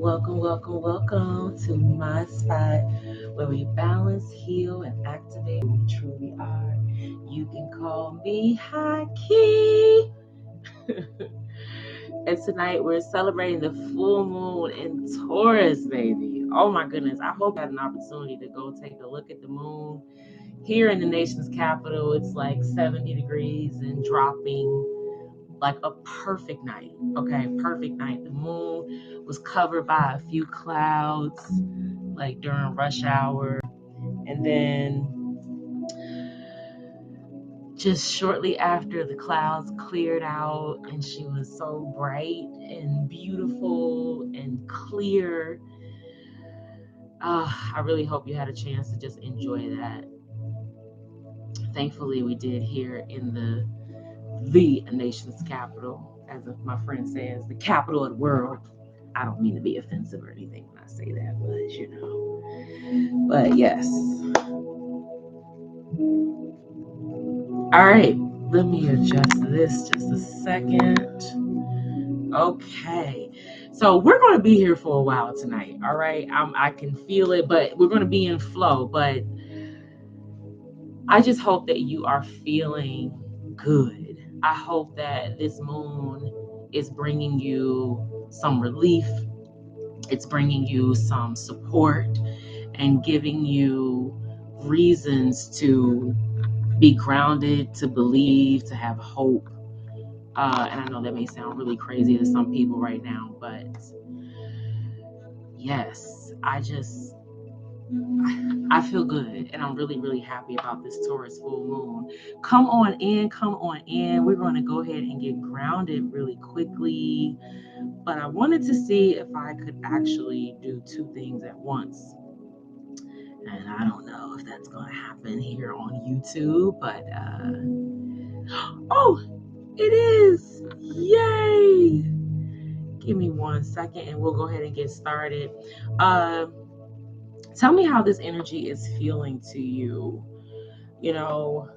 Welcome to MiSpot, where we balance, heal, and activate who we truly are. You can call me High Key. And tonight we're celebrating the full moon in Taurus, baby. Oh my goodness. I hope you had an opportunity to go take a look at the moon. Here in the nation's capital, it's like 70 degrees and dropping. Like a perfect night. Okay, perfect night. The moon was covered by a few clouds, like during rush hour. And then just shortly after, the clouds cleared out and she was so bright and beautiful and clear. I really hope you had a chance to just enjoy that. Thankfully, we did here in the nation's capital, as my friend says, the capital of the world. I don't mean to be offensive or anything when I say that, but you know. But yes. All right, let me adjust this just a second. Okay, so we're going to be here for a while tonight. All right, I can feel it, but we're going to be in flow. But I just hope that you are feeling good. I hope that this moon is bringing you some relief. It's bringing you some support and giving you reasons to be grounded, to believe, to have hope. And I know that may sound really crazy to some people right now, but yes, I feel good, and I'm really, really happy about this Taurus full moon. Come on in. We're going to go ahead and get grounded really quickly. But I wanted to see if I could actually do two things at once. And I don't know if that's going to happen here on YouTube, but oh, it is. Yay. Give me 1 second and we'll go ahead and get started. Tell me how this energy is feeling to you. You know,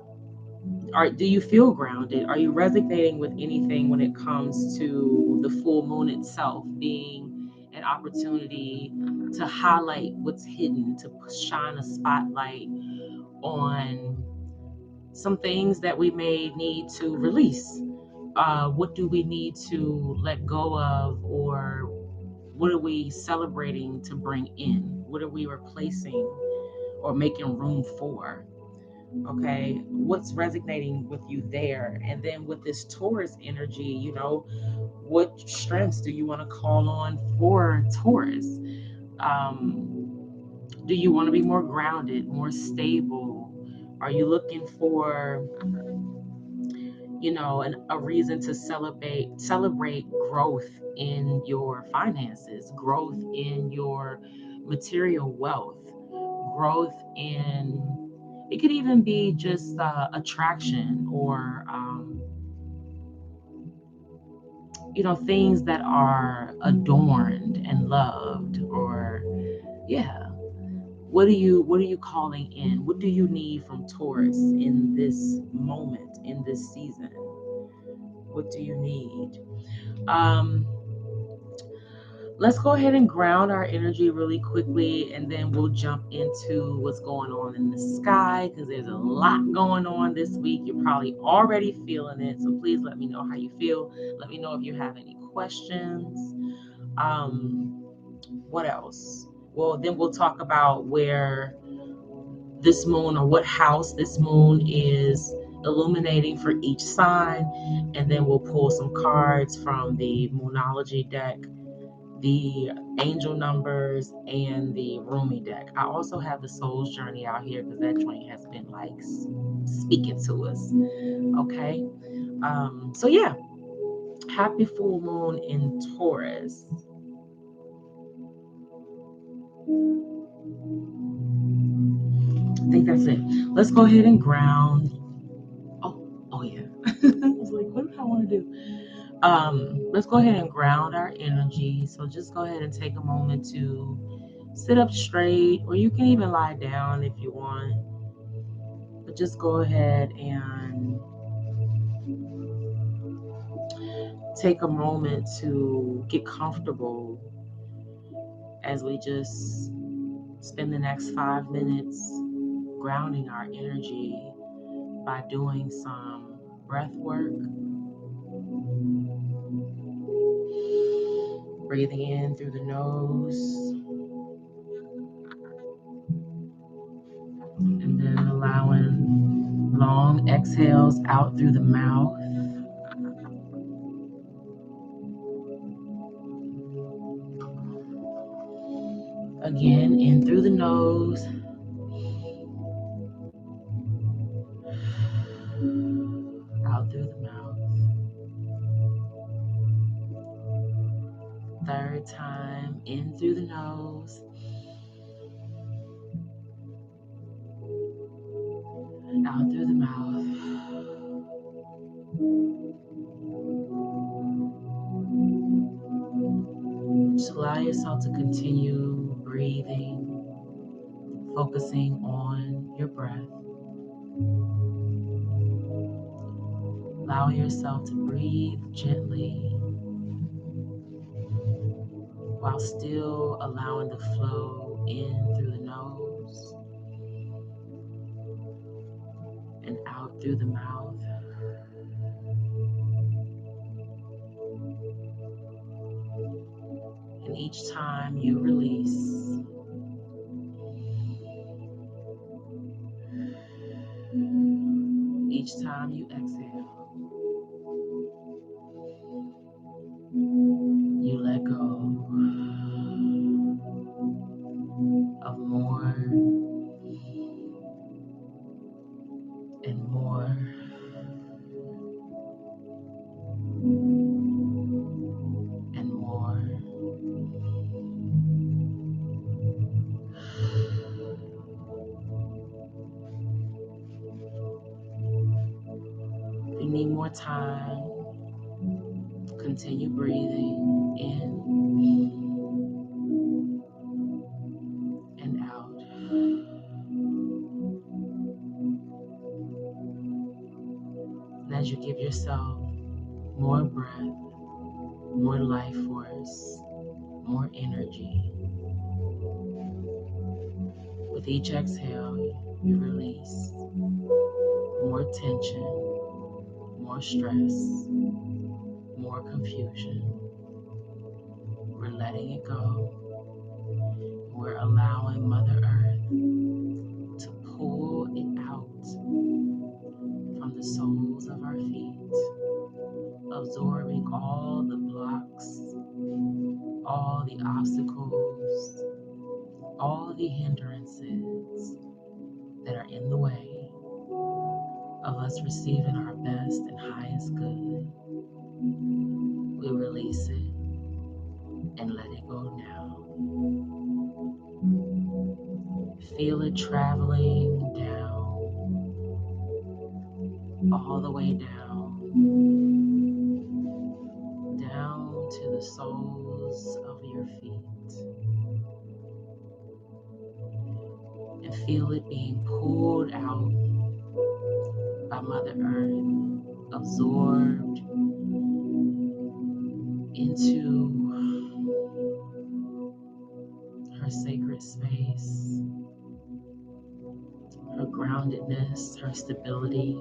do you feel grounded? Are you resonating with anything when it comes to the full moon itself being an opportunity to highlight what's hidden, to shine a spotlight on some things that we may need to release? What do we need to let go of, or what are we celebrating to bring in? What are we replacing or making room for? Okay, what's resonating with you there? And then with this Taurus energy, you know, what strengths do you want to call on for Taurus? Do you want to be more grounded, more stable? Are you looking for, you know, a reason to celebrate growth in your finances, growth in your material wealth, growth in, it could even be just attraction or you know, things that are adorned and loved, or yeah, what are you calling in? What do you need from Taurus in this moment, in this season? What do you need? Let's go ahead and ground our energy really quickly, and then we'll jump into what's going on in the sky, because there's a lot going on this week. You're probably already feeling it, so please let me know how you feel. Let me know if you have any questions. What else? Well, then we'll talk about where this moon, or what house this moon is illuminating for each sign, and then we'll pull some cards from the Moonology deck, the angel numbers, and the Rumi deck. I also have the Soul's Journey out here because that joint has been like speaking to us. Okay, so yeah, happy full moon in Taurus. I think that's it. Let's go ahead and ground. Oh yeah. I was like, what do I want to do? Let's go ahead and ground our energy. So just go ahead and take a moment to sit up straight, or you can even lie down if you want. But just go ahead and take a moment to get comfortable as we just spend the next 5 minutes grounding our energy by doing some breath work, breathing in through the nose, and then allowing long exhales out through the mouth. Again, in through the nose, out through the mouth. Third time, in through the nose, out through the mouth. Just allow yourself to continue breathing, focusing on your breath. Allow yourself to breathe gently while still allowing the flow in through the nose and out through the mouth. And each time you release, each time you exhale, you let go of more and more and more. If you need more time, continue breathing in and out. And as you give yourself more breath, more life force, more energy, with each exhale, you release more tension, more stress, more confusion. We're letting it go. We're allowing Mother Earth to pull it out from the soles of our feet, absorbing all the blocks, all the obstacles, all the hindrances that are in the way of us receiving our best and highest good. We release it and let it go now. Feel it traveling down, all the way down to the soles of your feet. And feel it being pulled out by Mother Earth, absorbed into her sacred space, her groundedness, her stability,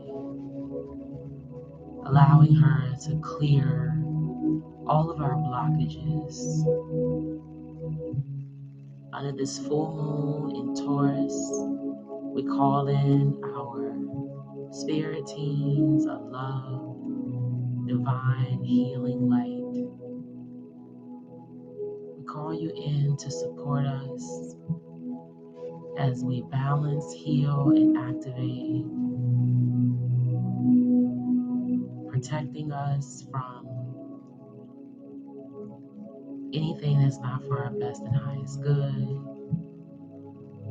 allowing her to clear all of our blockages. Under this full moon in Taurus, we call in our spirit teams of love, divine healing light. We call you in to support us as we balance, heal, and activate, protecting us from anything that's not for our best and highest good,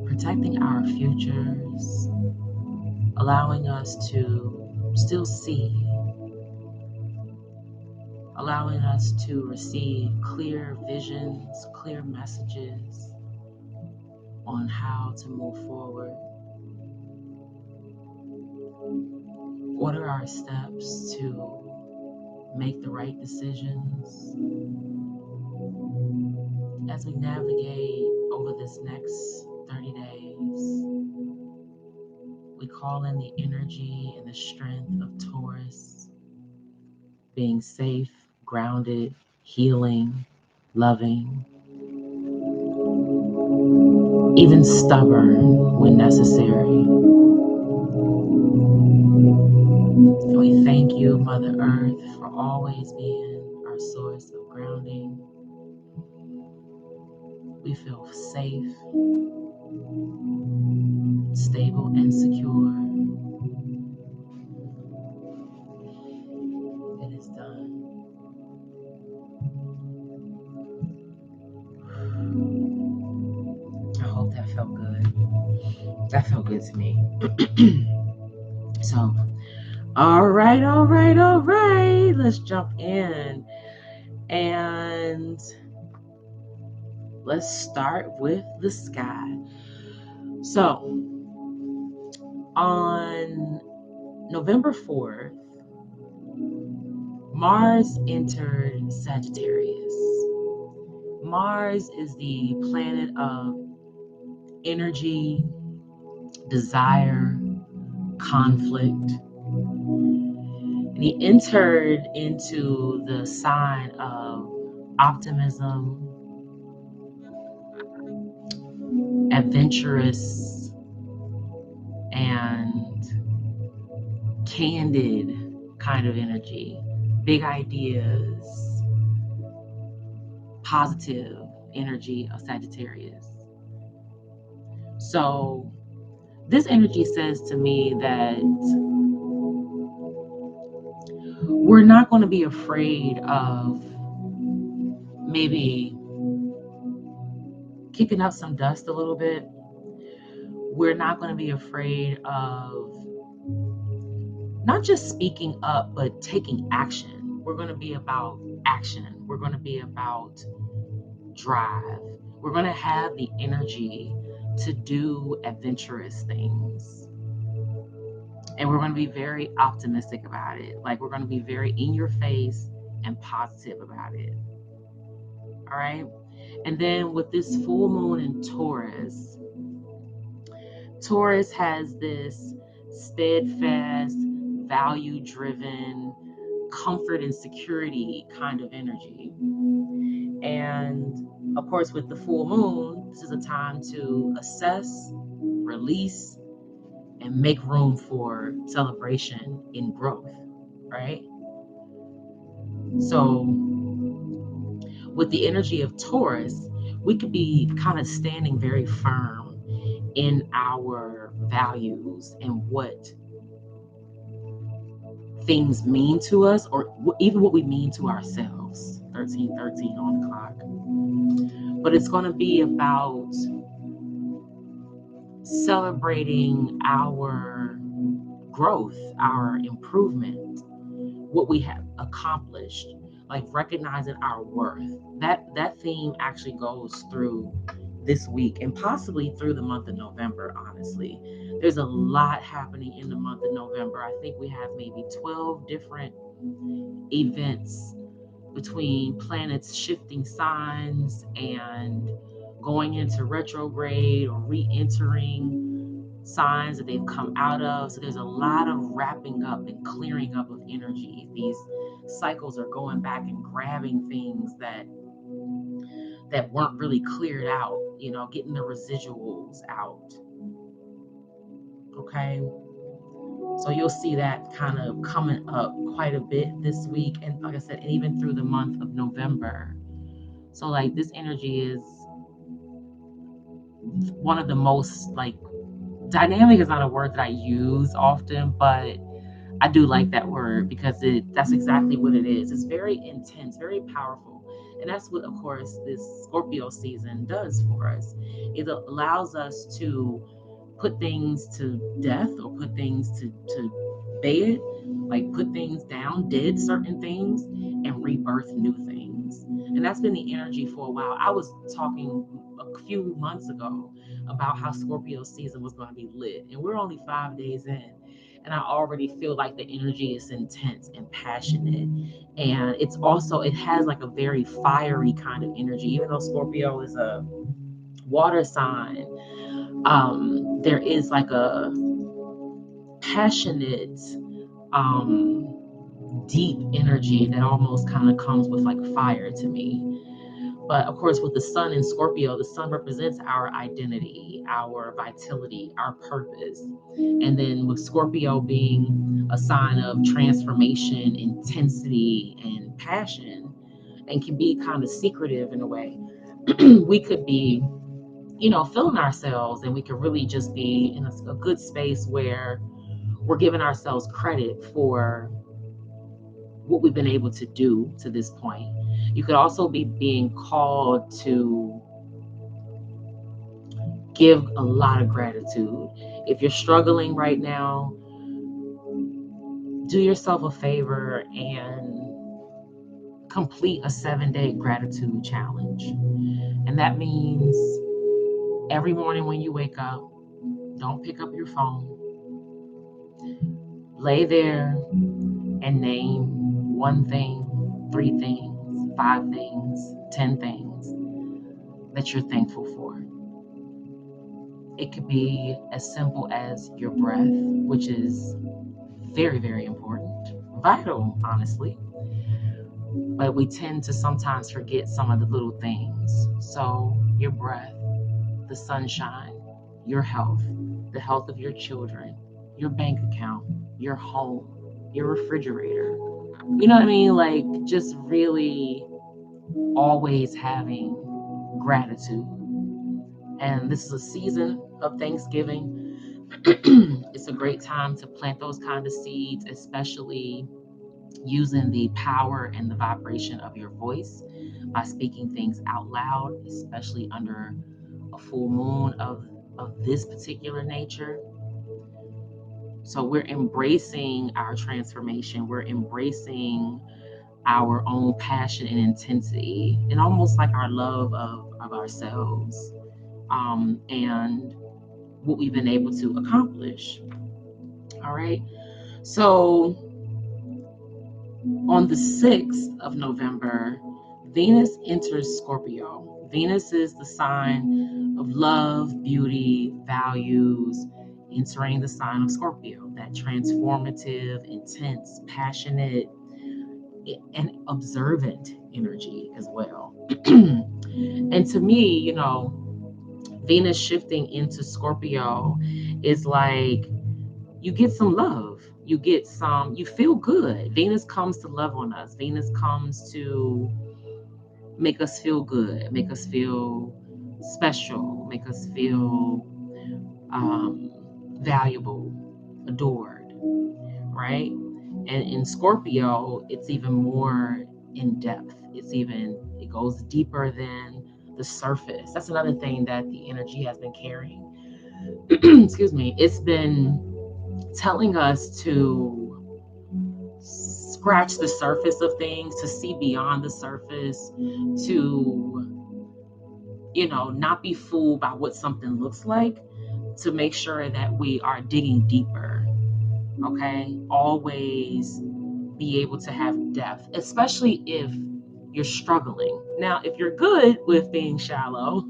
protecting our futures, allowing us to still see, allowing us to receive clear visions, clear messages on how to move forward. Order our steps to make the right decisions, As we navigate over this next 30 days, we call in the energy and the strength of Taurus, being safe, grounded, healing, loving, even stubborn when necessary. And we thank you, Mother Earth, for always being our source of grounding. We feel safe, stable, and secure. It is done. I hope that felt good. That felt good to me. So, all right. Let's jump in and let's start with the sky. So, on November 4th, Mars entered Sagittarius. Mars is the planet of energy, desire, conflict. And he entered into the sign of optimism, adventurous, and candid kind of energy. Big ideas, positive energy of Sagittarius. So this energy says to me that we're not going to be afraid of maybe kicking up some dust a little bit. We're not going to be afraid of not just speaking up, but taking action. We're going to be about action. We're going to be about drive. We're going to have the energy to do adventurous things. And we're going to be very optimistic about it. Like, we're going to be very in your face and positive about it. All right. And then with this full moon in Taurus, Taurus has this steadfast, value-driven, comfort and security kind of energy. And of course, with the full moon, this is a time to assess, release, and make room for celebration in growth, right? So with the energy of Taurus, we could be kind of standing very firm in our values and what things mean to us, or even what we mean to ourselves. 1313 on the clock. But it's going to be about celebrating our growth, our improvement, what we have accomplished, like recognizing our worth. That theme actually goes through this week and possibly through the month of November, honestly. There's a lot happening in the month of November. I think we have maybe 12 different events between planets shifting signs and going into retrograde or re-entering signs that they've come out of. So there's a lot of wrapping up and clearing up of energy. These cycles are going back and grabbing things that weren't really cleared out, getting the residuals out. Okay. So you'll see that kind of coming up quite a bit this week. And like I said, and even through the month of November. So like this energy is one of the most, like, dynamic is not a word that I use often, but I do like that word because that's exactly what it is. It's very intense, very powerful. And that's what, of course, this Scorpio season does for us. It allows us to put things to death or put things to bed, like put things down, dead certain things, and rebirth new things. And that's been the energy for a while. I was talking a few months ago about how Scorpio season was going to be lit, and we're only 5 days in. and I already feel like the energy is intense and passionate. And it has like a very fiery kind of energy, even though Scorpio is a water sign. There is like a passionate, um, deep energy that almost kind of comes with like fire to me. But of course, with the sun in Scorpio, the sun represents our identity, our vitality, our purpose. And then with Scorpio being a sign of transformation, intensity, and passion, and can be kind of secretive in a way, we could be, feeling ourselves, and we could really just be in a good space where we're giving ourselves credit for what we've been able to do to this point. You could also be being called to give a lot of gratitude. If you're struggling right now, do yourself a favor and complete a 7-day gratitude challenge. And that means every morning when you wake up, don't pick up your phone. Lay there and name one thing, 3 things, 5 things, 10 things that you're thankful for. It could be as simple as your breath, which is very, very important, vital, honestly. But we tend to sometimes forget some of the little things. So, your breath, the sunshine, your health, the health of your children, your bank account, your home, your refrigerator. You know what I mean? Like, just really always having gratitude. And this is a season of Thanksgiving. It's a great time to plant those kind of seeds, especially using the power and the vibration of your voice by speaking things out loud, especially under a full moon of this particular nature. So we're embracing our transformation. We're embracing our own passion and intensity, and almost like our love of ourselves, and what we've been able to accomplish. All right. So on the 6th of November, Venus enters Scorpio. Venus is the sign of love, beauty, values, entering the sign of Scorpio, that transformative, intense, passionate, and observant energy as well. And to me, Venus shifting into Scorpio is like you get some love. You feel good. Venus comes to love on us. Venus comes to make us feel good, make us feel special, make us feel valuable, adored, right? And in Scorpio, it's even more in depth. It goes deeper than the surface. That's another thing that the energy has been carrying. Excuse me. It's been telling us to scratch the surface of things, to see beyond the surface, to, not be fooled by what something looks like, to make sure that we are digging deeper. Okay? Always be able to have depth, especially if you're struggling. Now, if you're good with being shallow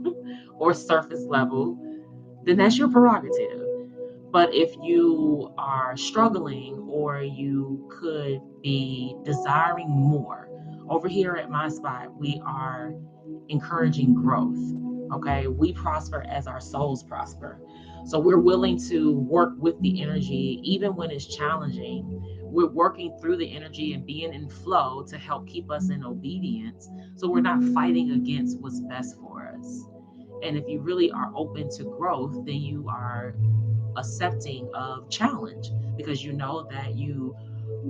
or surface level, then that's your prerogative. But if you are struggling, or you could be desiring more, over here at MiSpot, we are encouraging growth. Okay, we prosper as our souls prosper. So we're willing to work with the energy, even when it's challenging. We're working through the energy and being in flow to help keep us in obedience, so we're not fighting against what's best for us. And if you really are open to growth, then you are accepting of challenge, because you know that you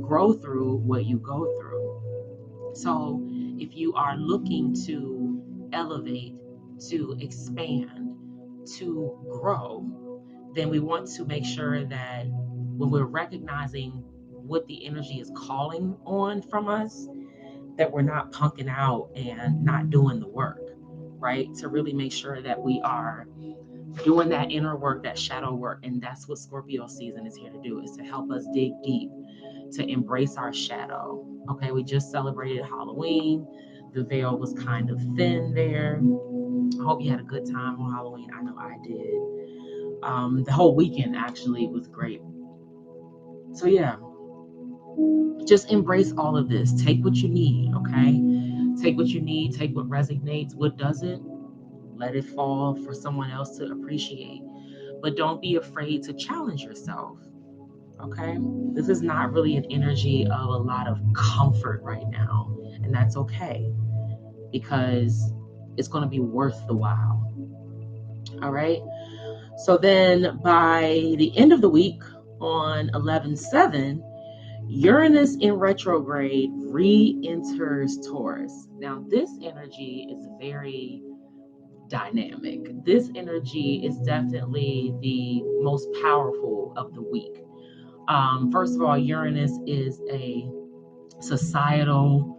grow through what you go through. So if you are looking to elevate, to expand, to grow, then we want to make sure that when we're recognizing what the energy is calling on from us, that we're not punking out and not doing the work, right? To really make sure that we are doing that inner work, that shadow work. And that's what Scorpio season is here to do, is to help us dig deep, to embrace our shadow. Okay, we just celebrated Halloween. The veil was kind of thin there. I hope you had a good time on Halloween. I know I did. The whole weekend actually was great. So yeah, just embrace all of this. Take what you need, okay? Take what you need, take what resonates, what doesn't, let it fall for someone else to appreciate. But don't be afraid to challenge yourself, okay? This is not really an energy of a lot of comfort right now, and that's okay, because it's going to be worth the while. All right? So then by the end of the week on 11/7, Uranus in retrograde re-enters Taurus. Now, this energy is very dynamic. This energy is definitely the most powerful of the week. First of all, Uranus is a societal,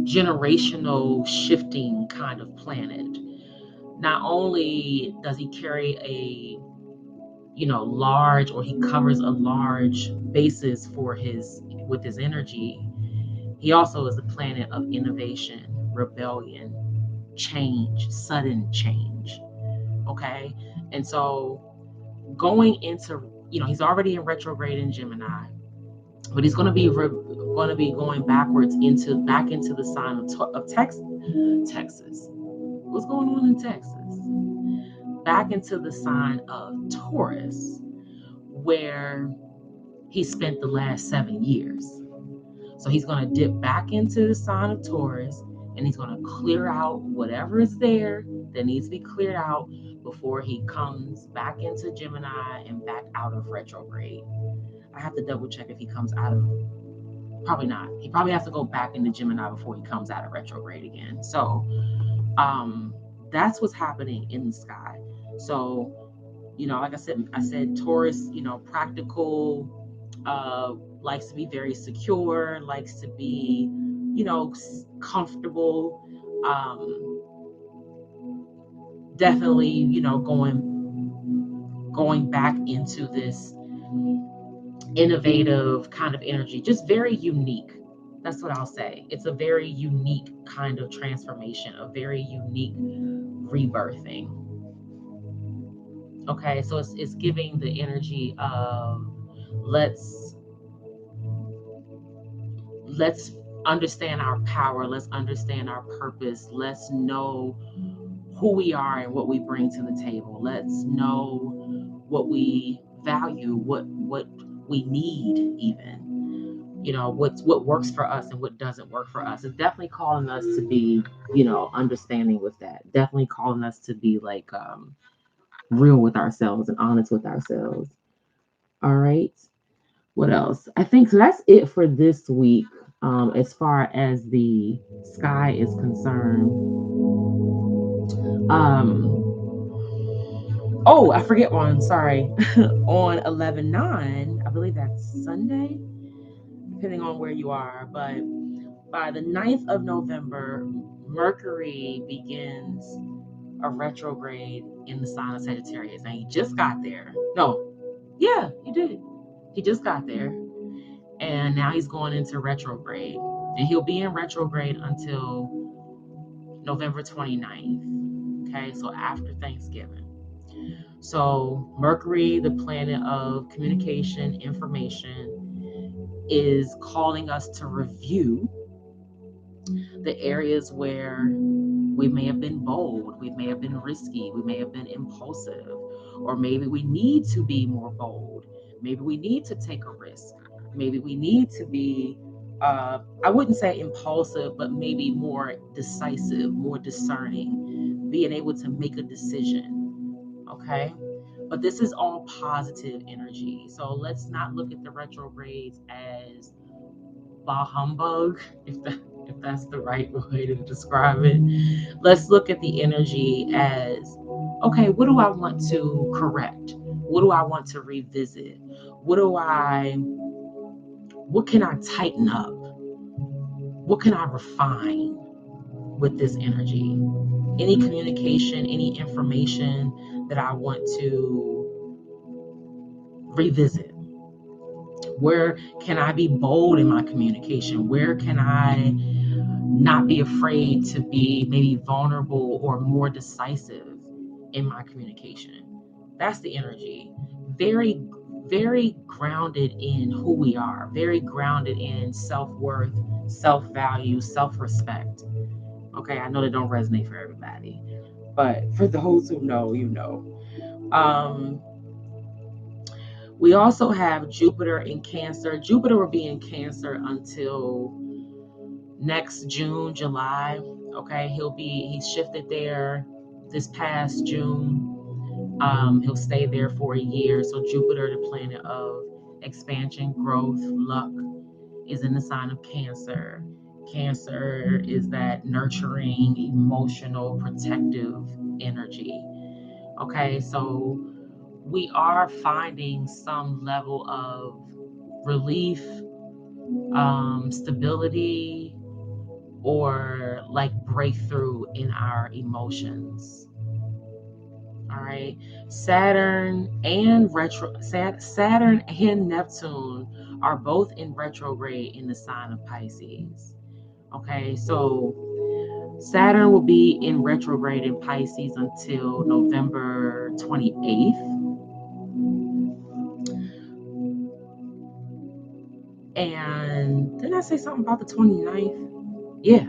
generational shifting kind of planet. Not only does he carry a large, or he covers a large basis for with his energy, he also is a planet of innovation, rebellion, change, sudden change. Okay. And so going into, he's already in retrograde in Gemini, but he's going to be going backwards back into the sign of Texas. What's going on in Texas? Back into the sign of Taurus, where he spent the last 7 years. So he's going to dip back into the sign of Taurus, and he's going to clear out whatever is there that needs to be cleared out before he comes back into Gemini and back out of retrograde. I have to double check if he comes out of, probably not. He probably has to go back into Gemini before he comes out of retrograde again. So that's what's happening in the sky. So, like I said, Taurus, practical, likes to be very secure, likes to be, comfortable. Definitely, going back into this innovative kind of energy, just very unique. That's what I'll say. It's a very unique kind of transformation, a very unique rebirthing. Okay, so it's giving the energy of let's understand our power, let's understand our purpose, let's know who we are and what we bring to the table. Let's know what we value, what we need, even. What works for us and what doesn't work for us. It's definitely calling us to be, understanding with that. Definitely calling us to be like real with ourselves and honest with ourselves. All right. What else? I think so. That's it for this week. As far as the sky is concerned. Oh, I forget one. Sorry. On 11/9, I believe that's Sunday, depending on where you are. But by the 9th of November, Mercury begins a retrograde in the sign of Sagittarius. And he just got there. No, yeah, he did. He just got there. And now he's going into retrograde. And he'll be in retrograde until November 29th. Okay, so after Thanksgiving. So Mercury, the planet of communication, information, is calling us to review the areas where we may have been bold, we may have been risky, we may have been impulsive, or maybe we need to be more bold. Maybe we need to take a risk. Maybe we need to be, I wouldn't say impulsive, but maybe more decisive, more discerning, being able to make a decision. Okay? But this is all positive energy. So let's not look at the retrogrades as bah humbug, if that's the right way to describe it. Let's look at the energy as, okay, what do I want to correct? What do I want to revisit? What can I tighten up? What can I refine with this energy? any communication, any information that I want to revisit? Where can I be bold in my communication? Where can I not be afraid to be maybe vulnerable or more decisive in my communication? That's the energy. Very, very grounded in who we are, very grounded in self-worth, self-value, self-respect. Okay, I know that don't resonate for everybody, but for those who know, you know. We also have Jupiter in Cancer. Jupiter will be in Cancer until next June, July. Okay, he's shifted there this past June. He'll stay there for a year. So Jupiter, the planet of expansion, growth, luck, is in the sign of Cancer. Cancer is that nurturing, emotional, protective energy. Okay, so we are finding some level of relief, stability, or like breakthrough in our emotions. All right, Saturn and Neptune are both in retrograde in the sign of Pisces. Okay, so Saturn will be in retrograde in Pisces until November 28th. And didn't I say something about the 29th? Yeah.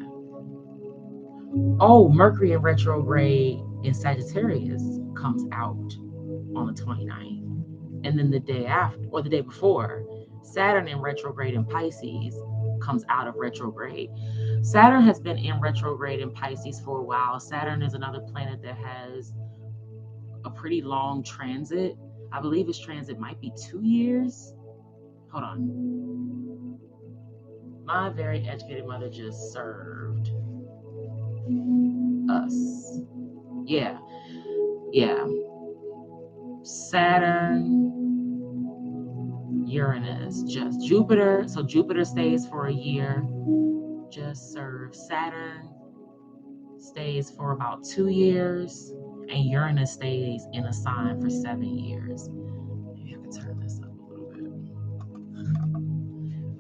Oh, Mercury in retrograde in Sagittarius comes out on the 29th. And then the day after, or the day before, Saturn in retrograde in Pisces comes out of retrograde. Saturn has been in retrograde in Pisces for a while. Saturn is another planet that has a pretty long transit. I believe its transit might be 2 years. Hold on. My very educated mother just served us. Yeah. Saturn, Uranus, just Jupiter. So Jupiter stays for a year, just serve. Saturn stays for about 2 years, and Uranus stays in a sign for 7 years. Maybe I can turn this up a little bit.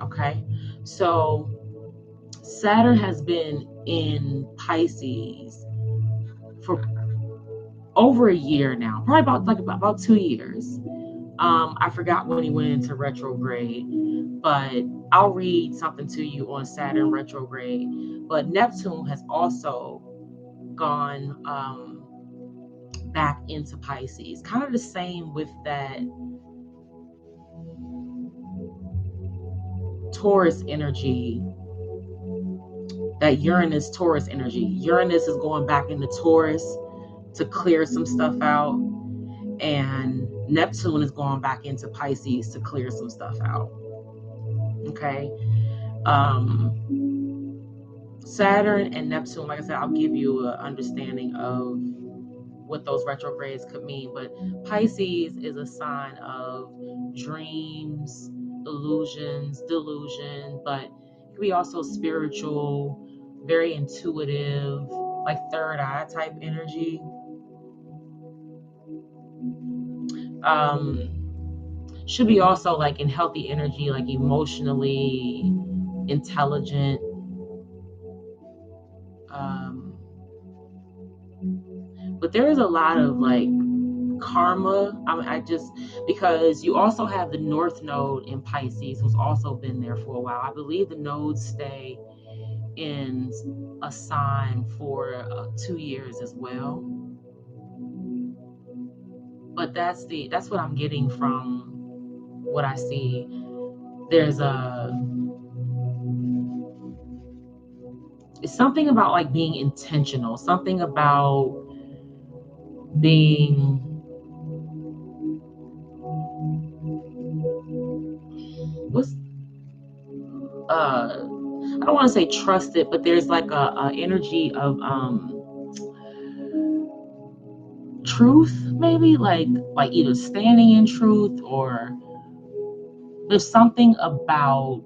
Okay, so Saturn has been in Pisces for over a year now, probably about 2 years. I forgot when he went into retrograde, but I'll read something to you on Saturn retrograde. But Neptune has also gone back into Pisces. Kind of the same with that Taurus energy, that Uranus Taurus energy. Uranus is going back into Taurus to clear some stuff out, and Neptune is going back into Pisces to clear some stuff out. Okay. Saturn and Neptune, like I said, I'll give you an understanding of what those retrogrades could mean. But Pisces is a sign of dreams, illusions, delusion, but it could be also spiritual, very intuitive, like third eye type energy. Should be also like in healthy energy, like emotionally intelligent. But there is a lot of like karma. Because you also have the North Node in Pisces, who's also been there for a while. I believe the nodes stay in a sign for 2 years as well. But that's what I'm getting from what I see. It's something about like being intentional, something about being I don't want to say trusted, but there's like a energy of truth, maybe like either standing in truth, or there's something about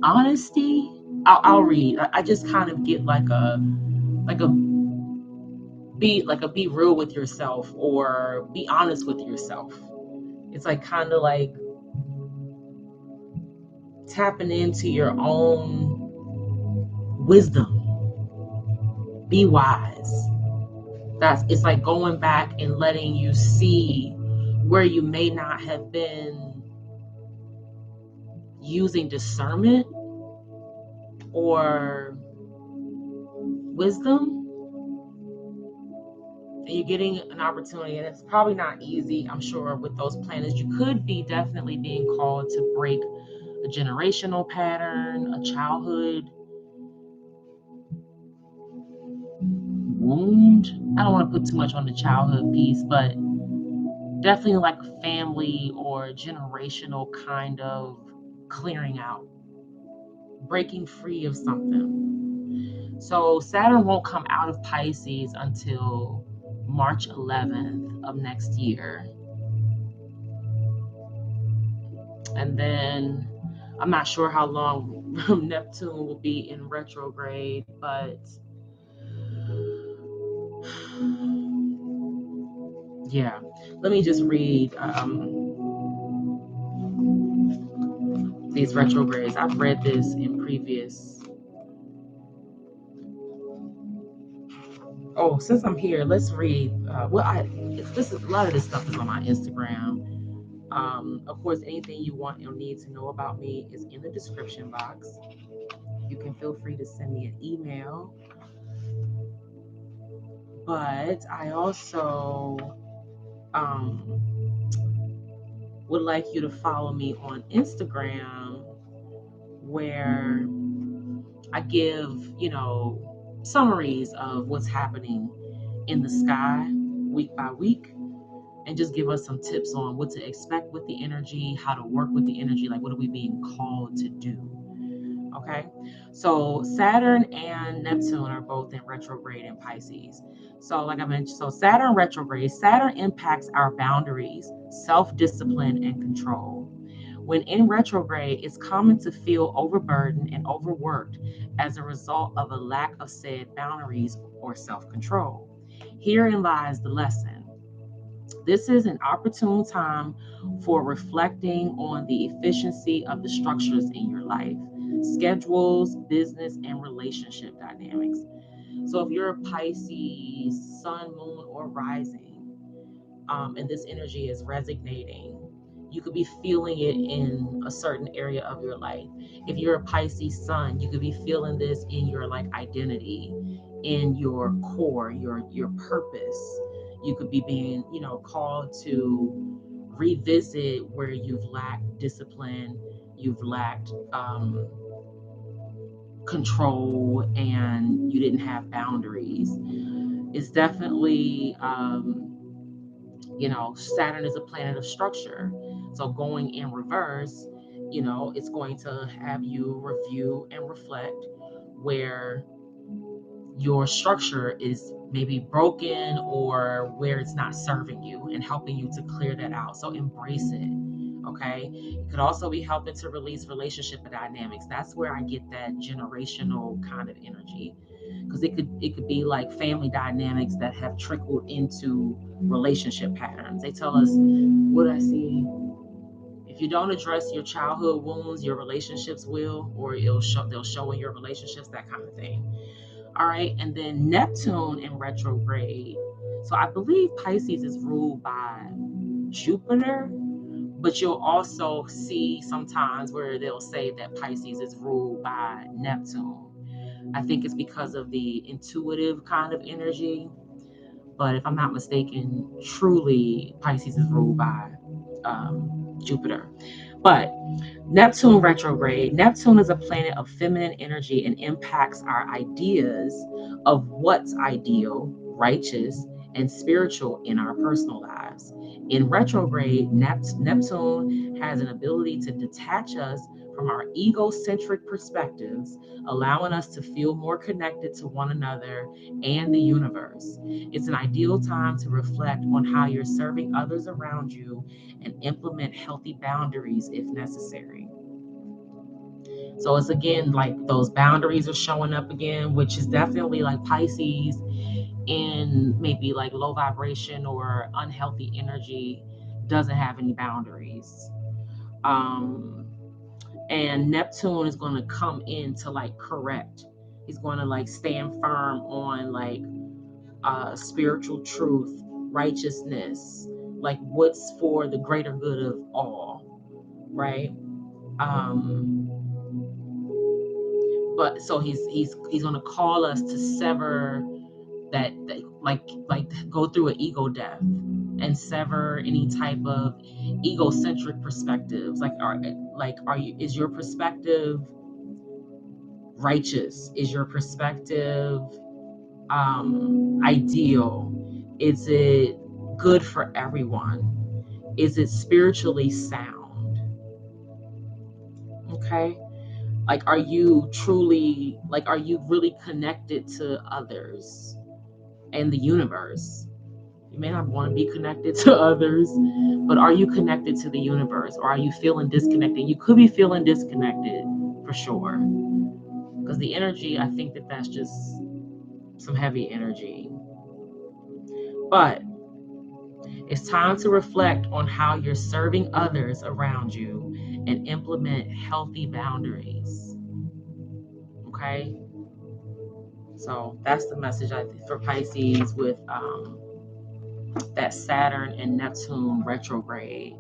honesty. I'll read. I just kind of get like a like a be real with yourself, or be honest with yourself. It's like kind of like tapping into your own wisdom. Be wise. It's like going back and letting you see where you may not have been using discernment or wisdom, and you're getting an opportunity, and it's probably not easy, I'm sure, with those planets. You could be definitely being called to break a generational pattern, a childhood wound. I don't want to put too much on the childhood piece, but definitely like a family or generational kind of clearing out, breaking free of something. So Saturn won't come out of Pisces until March 11th of next year. And then I'm not sure how long Neptune will be in retrograde, but yeah, let me just read these retrogrades. I've read this in previous. Oh, since I'm here, let's read. A lot of this stuff is on my Instagram. Of course, anything you want or need to know about me is in the description box. You can feel free to send me an email. But I also would like you to follow me on Instagram, where I give, summaries of what's happening in the sky week by week, and just give us some tips on what to expect with the energy, how to work with the energy, like what are we being called to do. Okay, so Saturn and Neptune are both in retrograde in Pisces. So like I mentioned, so Saturn retrograde, Saturn impacts our boundaries, self-discipline, and control. When in retrograde, it's common to feel overburdened and overworked as a result of a lack of said boundaries or self-control. Herein lies the lesson. This is an opportune time for reflecting on the efficiency of the structures in your life, schedules, business, and relationship dynamics. So if you're a Pisces, sun, moon, or rising, and this energy is resonating, you could be feeling it in a certain area of your life. If you're a Pisces sun, you could be feeling this in your like identity, in your core, your purpose. You could be being, called to revisit where you've lacked discipline, you've lacked control, and you didn't have boundaries. It's definitely Saturn is a planet of structure. So going in reverse, it's going to have you review and reflect where your structure is maybe broken, or where it's not serving you, and helping you to clear that out. So embrace it. Okay. It could also be helping to release relationship dynamics. That's where I get that generational kind of energy, because it could be like family dynamics that have trickled into relationship patterns. They tell us, what I see, if you don't address your childhood wounds, your relationships will, or they'll show in your relationships, that kind of thing. All right. And then Neptune in retrograde. So I believe Pisces is ruled by Jupiter, but you'll also see sometimes where they'll say that Pisces is ruled by Neptune. I think it's because of the intuitive kind of energy. But if I'm not mistaken, truly Pisces is ruled by Jupiter. But Neptune retrograde. Neptune is a planet of feminine energy and impacts our ideas of what's ideal, righteous, and spiritual in our personal lives. In retrograde, Neptune has an ability to detach us from our egocentric perspectives, allowing us to feel more connected to one another and the universe. It's an ideal time to reflect on how you're serving others around you and implement healthy boundaries if necessary. So it's again like those boundaries are showing up again, which is definitely like Pisces in maybe like low vibration or unhealthy energy doesn't have any boundaries. And Neptune is going to come in to like correct. He's going to like stand firm on like spiritual truth, righteousness, like what's for the greater good of all, right? But so he's going to call us to sever that like go through an ego death and sever any type of egocentric perspectives. Like are you, is your perspective righteous? Is your perspective ideal? Is it good for everyone? Is it spiritually sound? Okay. Like, are you truly, like, are you really connected to others and the universe? You may not want to be connected to others, but are you connected to the universe, or are you feeling disconnected? You could be feeling disconnected for sure, because the energy, I think that that's just some heavy energy. But it's time to reflect on how you're serving others around you and implement healthy boundaries. Okay? So that's the message I think for Pisces with that Saturn and Neptune retrograde.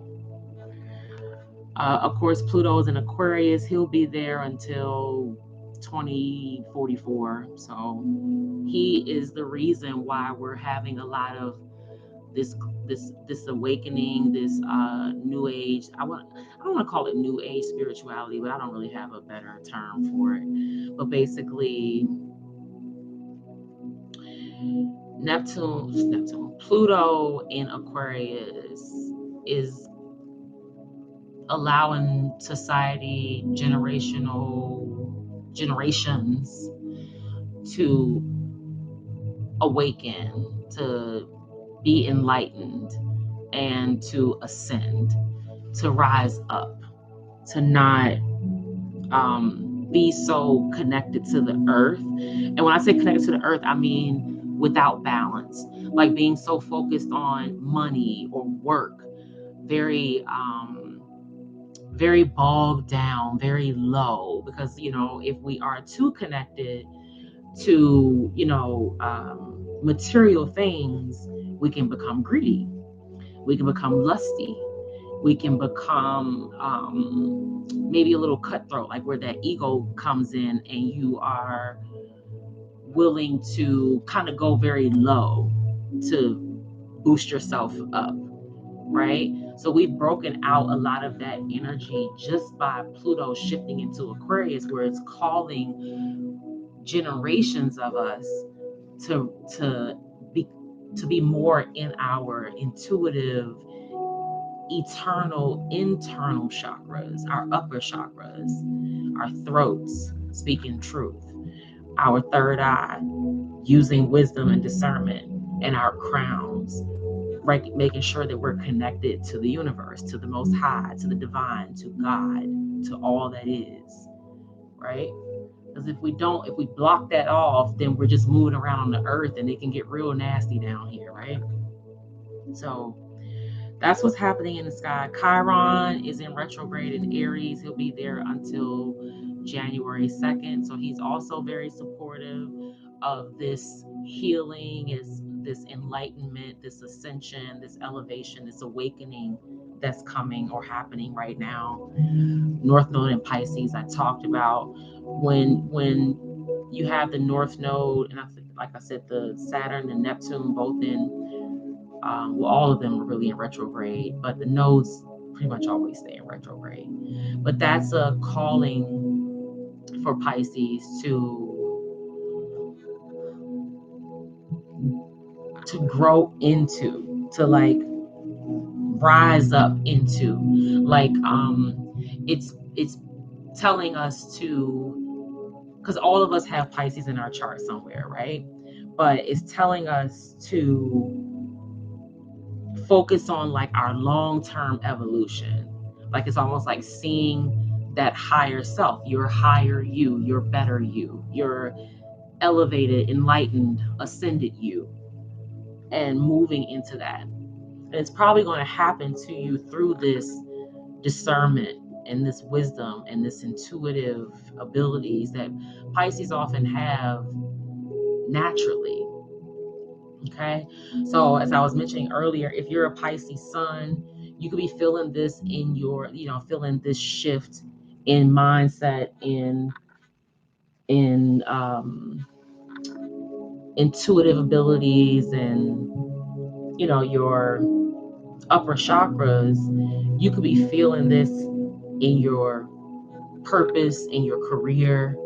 Of course, Pluto's in Aquarius. He'll be there until 2044. So he is the reason why we're having a lot of this awakening, this new age. I don't want to call it new age spirituality, but I don't really have a better term for it. But basically, Pluto in Aquarius is allowing society, generations to awaken, to be enlightened, and to ascend, to rise up, to not be so connected to the earth. And when I say connected to the earth, I mean without balance, like being so focused on money or work, very very bogged down, very low, because if we are too connected to material things, we can become greedy, we can become lusty, we can become maybe a little cutthroat, like where that ego comes in and you are willing to kind of go very low to boost yourself up, right? So we've broken out a lot of that energy just by Pluto shifting into Aquarius, where it's calling generations of us to be more in our intuitive, eternal, internal chakras, our upper chakras, our throats, speaking truth, our third eye, using wisdom and discernment, and our crowns, right? Making sure that we're connected to the universe, to the Most High, to the divine, to God, to all that is, right? Because if we block that off, then we're just moving around on the earth and it can get real nasty down here, right? So that's what's happening in the sky. Chiron is in retrograde in Aries. He'll be there until January 2nd. So he's also very supportive of this healing, is this enlightenment, this ascension, this elevation, this awakening that's coming or happening right now. North Node in Pisces, I talked about. When you have the North Node, and like I said, the Saturn and Neptune both in, well, all of them are really in retrograde, but the nodes pretty much always stay in retrograde. But that's a calling for Pisces to grow into, to like rise up into, like it's telling us to, because all of us have Pisces in our chart somewhere, right? But it's telling us to focus on like our long-term evolution. Like it's almost like seeing that higher self, your higher you, your better you, your elevated, enlightened, ascended you, and moving into that. And it's probably going to happen to you through this discernment and this wisdom and this intuitive abilities that Pisces often have naturally. Okay, so as I was mentioning earlier, if you're a Pisces sun, you could be feeling this in your, feeling this shift in mindset, in intuitive abilities, and your upper chakras. You could be feeling this in your purpose, in your career.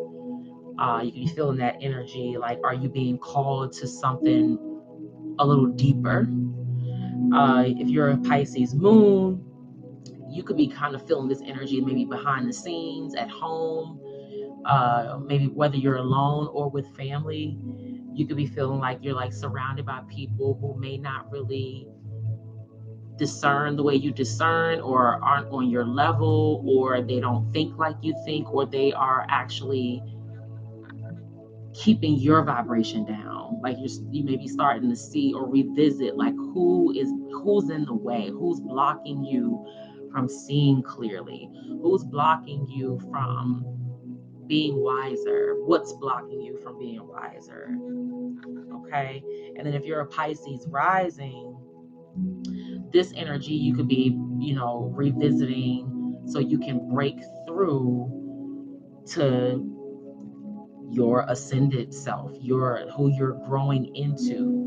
You could be feeling that energy. Like, are you being called to something a little deeper? If you're a Pisces moon, you could be kind of feeling this energy maybe behind the scenes, at home, maybe whether you're alone or with family. You could be feeling like you're like surrounded by people who may not really discern the way you discern, or aren't on your level, or they don't think like you think, or they are actually keeping your vibration down. Like you may be starting to see or revisit like who's in the way, who's blocking you from seeing clearly, who's blocking you from being wiser, what's blocking you from being wiser. Okay, and then if you're a Pisces rising, this energy you could be revisiting so you can break through to your ascended self, who you're growing into,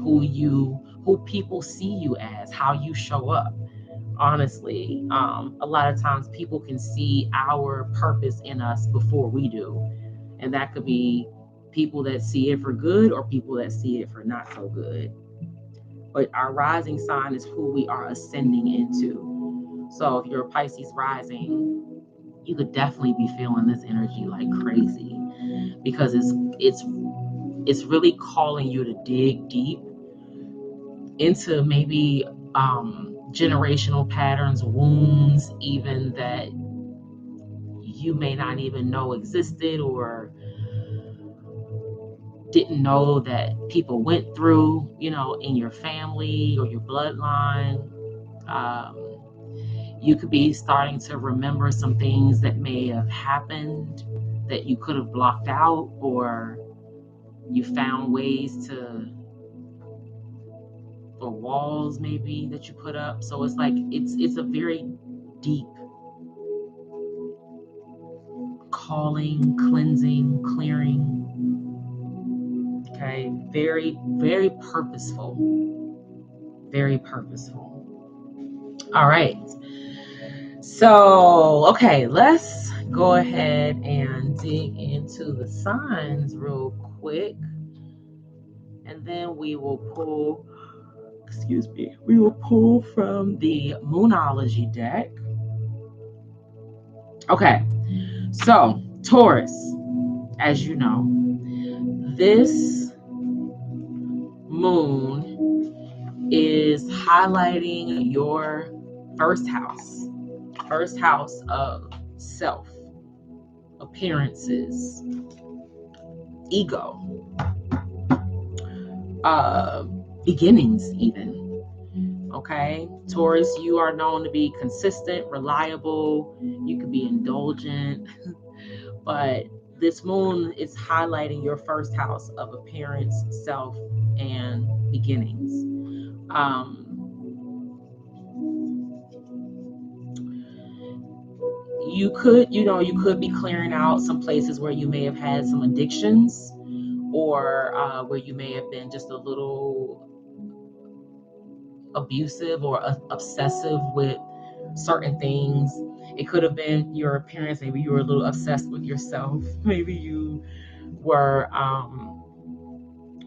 who people see you as, how you show up. Honestly, a lot of times people can see our purpose in us before we do, and that could be people that see it for good or people that see it for not so good. But our rising sign is who we are ascending into. So if you're a Pisces rising, you could definitely be feeling this energy like crazy, because it's really calling you to dig deep into maybe generational patterns, wounds, even that you may not even know existed, or didn't know that people went through, in your family or your bloodline. You could be starting to remember some things that may have happened that you could have blocked out, or you found ways or walls maybe that you put up. So it's like it's a very deep calling, cleansing, clearing. Okay, very, very purposeful. Very purposeful. All right. So, okay, let's go ahead and dig into the signs real quick. And then we will pull from the Moonology deck. Okay, so Taurus, as you know, this moon is highlighting your first house of self, appearances, ego, beginnings even. Okay, Taurus, you are known to be consistent, reliable. You could be indulgent, but this moon is highlighting your first house of appearance, self, and beginnings. You could be clearing out some places where you may have had some addictions, or where you may have been just a little abusive or obsessive with certain things. It could have been your appearance. Maybe you were a little obsessed with yourself. Maybe you were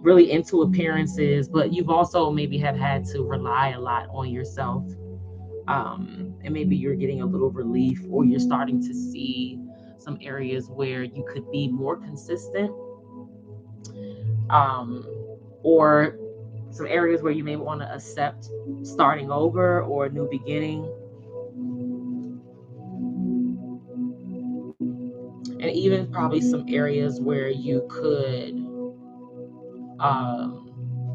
really into appearances, but you've also maybe have had to rely a lot on yourself. And maybe you're getting a little relief, or you're starting to see some areas where you could be more consistent, or some areas where you may want to accept starting over or a new beginning. and even probably some areas where you could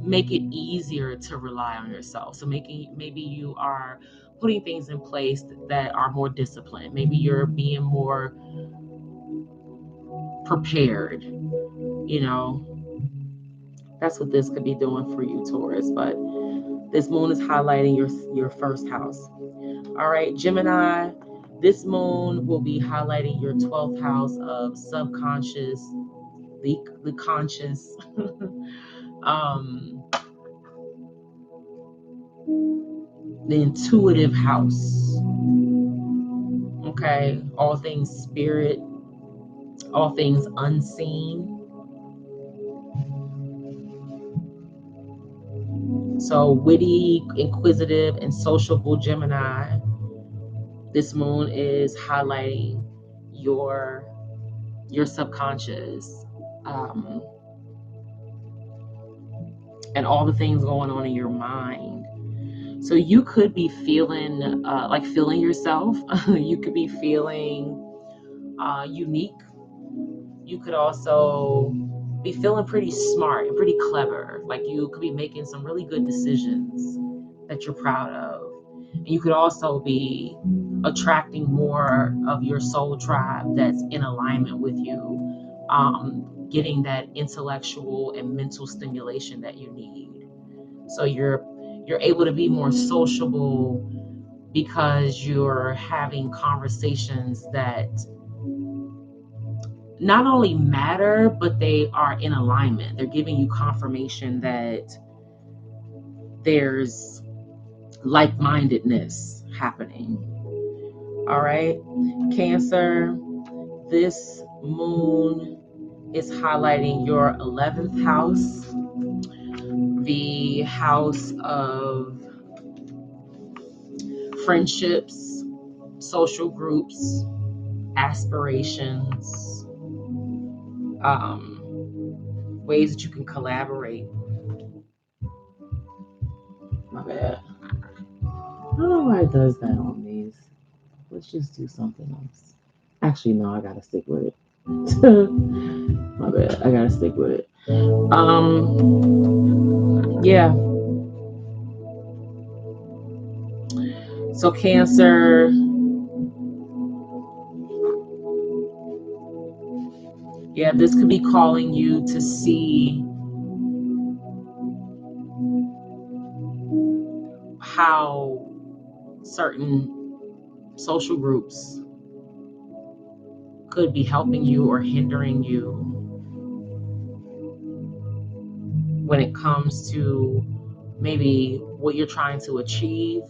make it easier to rely on yourself. So maybe you are putting things in place that are more disciplined. Maybe you're being more prepared. That's what this could be doing for you, Taurus. But this moon is highlighting your first house. All right, Gemini, this moon will be highlighting your 12th house of subconscious, the conscious, the intuitive house. Okay, all things spirit, all things unseen. So witty, inquisitive, and sociable Gemini, this moon is highlighting your subconscious, and all the things going on in your mind. So you could be feeling feeling yourself. You could be feeling unique. You could also be feeling pretty smart and pretty clever. Like you could be making some really good decisions that you're proud of. And you could also be attracting more of your soul tribe that's in alignment with you, getting that intellectual and mental stimulation that you need. So you're able to be more sociable because you're having conversations that not only matter, but they are in alignment. They're giving you confirmation that there's like-mindedness happening. All right, Cancer, this moon is highlighting your 11th house, the house of friendships, social groups, aspirations, ways that you can collaborate. My bad. I don't know why it does that on these. Let's just do something else. Actually, no, I gotta stick with it. My bad. I gotta stick with it. Yeah. So Cancer, yeah, this could be calling you to see how certain social groups could be helping you or hindering you when it comes to maybe what you're trying to achieve,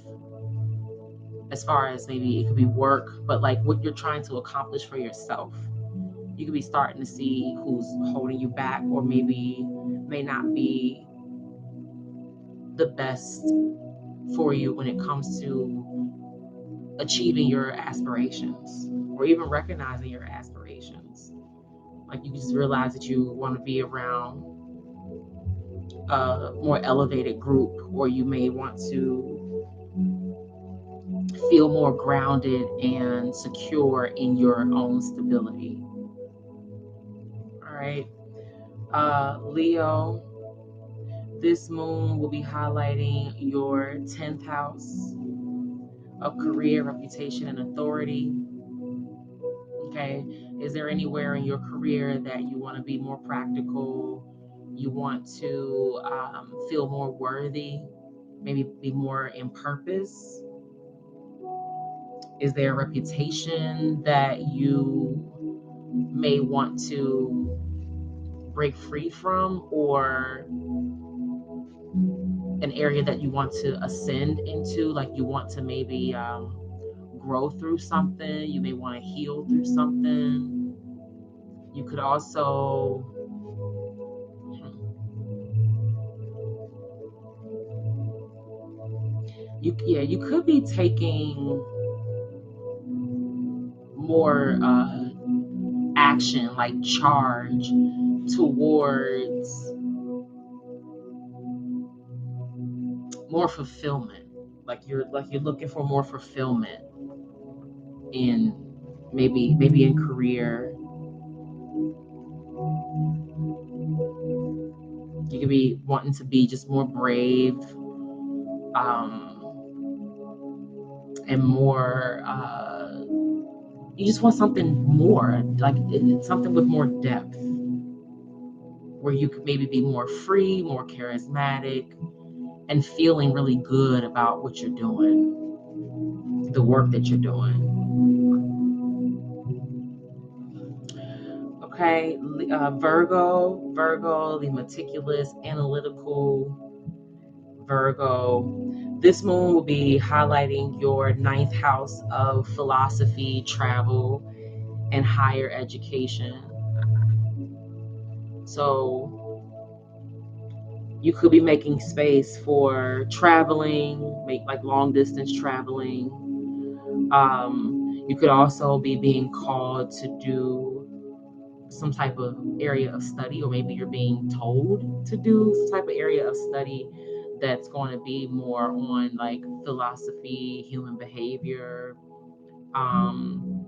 as far as maybe it could be work, but like what you're trying to accomplish for yourself. You could be starting to see who's holding you back, or maybe may not be the best for you when it comes to achieving your aspirations, or even recognizing your aspirations. Like you just realize that you want to be around a more elevated group, or you may want to feel more grounded and secure in your own stability. All right, Leo, this moon will be highlighting your 10th house of career, reputation, and authority. Okay, is there anywhere in your career that you want to be more practical? You want to feel more worthy, maybe be more in purpose? Is there a reputation that you may want to break free from, or an area that you want to ascend into? Like you want to maybe grow through something, you may want to heal through something. You could also you could be taking more action, like charge towards more fulfillment. Like you're looking for more fulfillment in maybe in career, You could be wanting to be just more brave, and more, you just want something more, like something with more depth, where you could maybe be more free, more charismatic, and feeling really good about what you're doing, the work that you're doing. Okay, Virgo, the meticulous, analytical Virgo. This moon will be highlighting your ninth house of philosophy, travel, and higher education. So you could be making space for traveling, make like long distance traveling. You could also be being called to do some type of area of study, or maybe you're being told to do some type of area of study that's going to be more on like philosophy, human behavior. You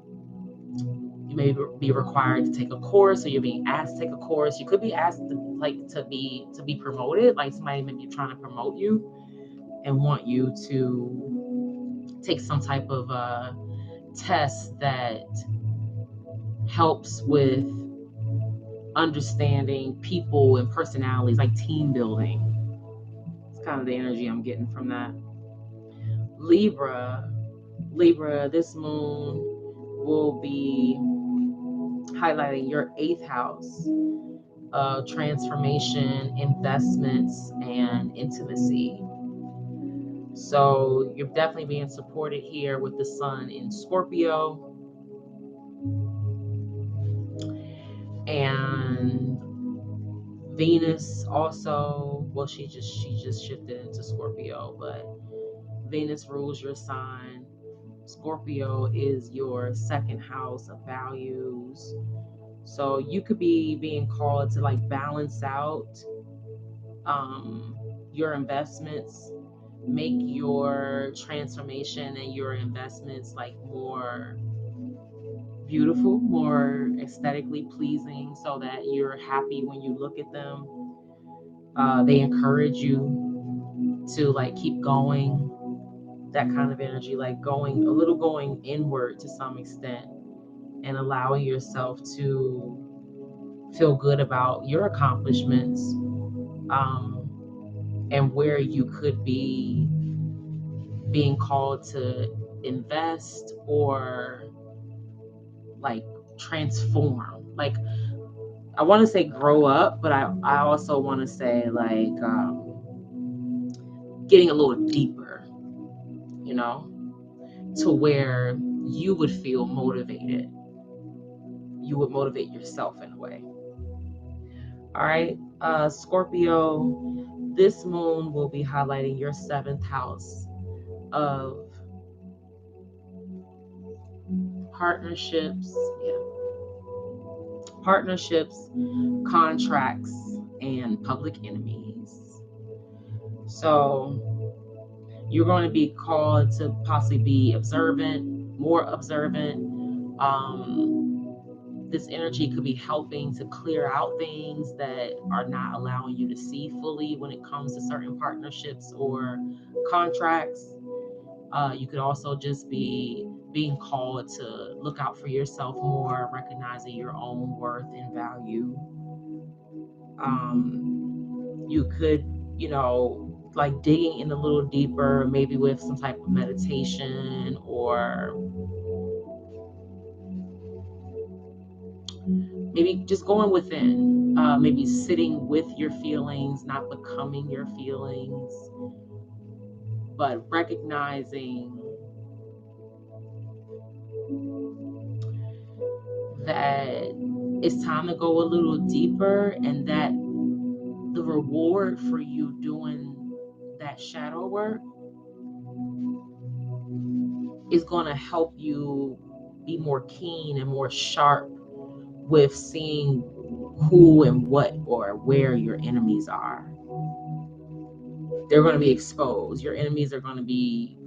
may be required to take a course, or you're being asked to take a course. You could be asked to be promoted, like somebody may be trying to promote you and want you to take some type of test that helps with understanding people and personalities, like team building. It's kind of the energy I'm getting from that. Libra, this moon will be highlighting your eighth house of transformation, investments, and intimacy. So you're definitely being supported here with the sun in Scorpio. And Venus also, well, she just shifted into Scorpio, but Venus rules your sign. Scorpio is your second house of values. So you could be being called to like balance out your investments, make your transformation and your investments like more beautiful, more aesthetically pleasing, so that you're happy when you look at them. They encourage you to like keep going, that kind of energy, like going inward to some extent, and allowing yourself to feel good about your accomplishments, and where you could be being called to invest or like transform. Like, I want to say grow up, but I also want to say like getting a little deeper, you know, to where you would feel motivated. You would motivate yourself in a way. All right, Scorpio, this moon will be highlighting your seventh house of partnerships, contracts, and public enemies. So you're going to be called to possibly be more observant. This energy could be helping to clear out things that are not allowing you to see fully when it comes to certain partnerships or contracts. You could also just be being called to look out for yourself more, recognizing your own worth and value. You could, like digging in a little deeper, maybe with some type of meditation, or maybe just going within, maybe sitting with your feelings, not becoming your feelings, but recognizing that it's time to go a little deeper, and that the reward for you doing that shadow work is going to help you be more keen and more sharp with seeing who and what or where your enemies are. They're going to be exposed. Your enemies are going to be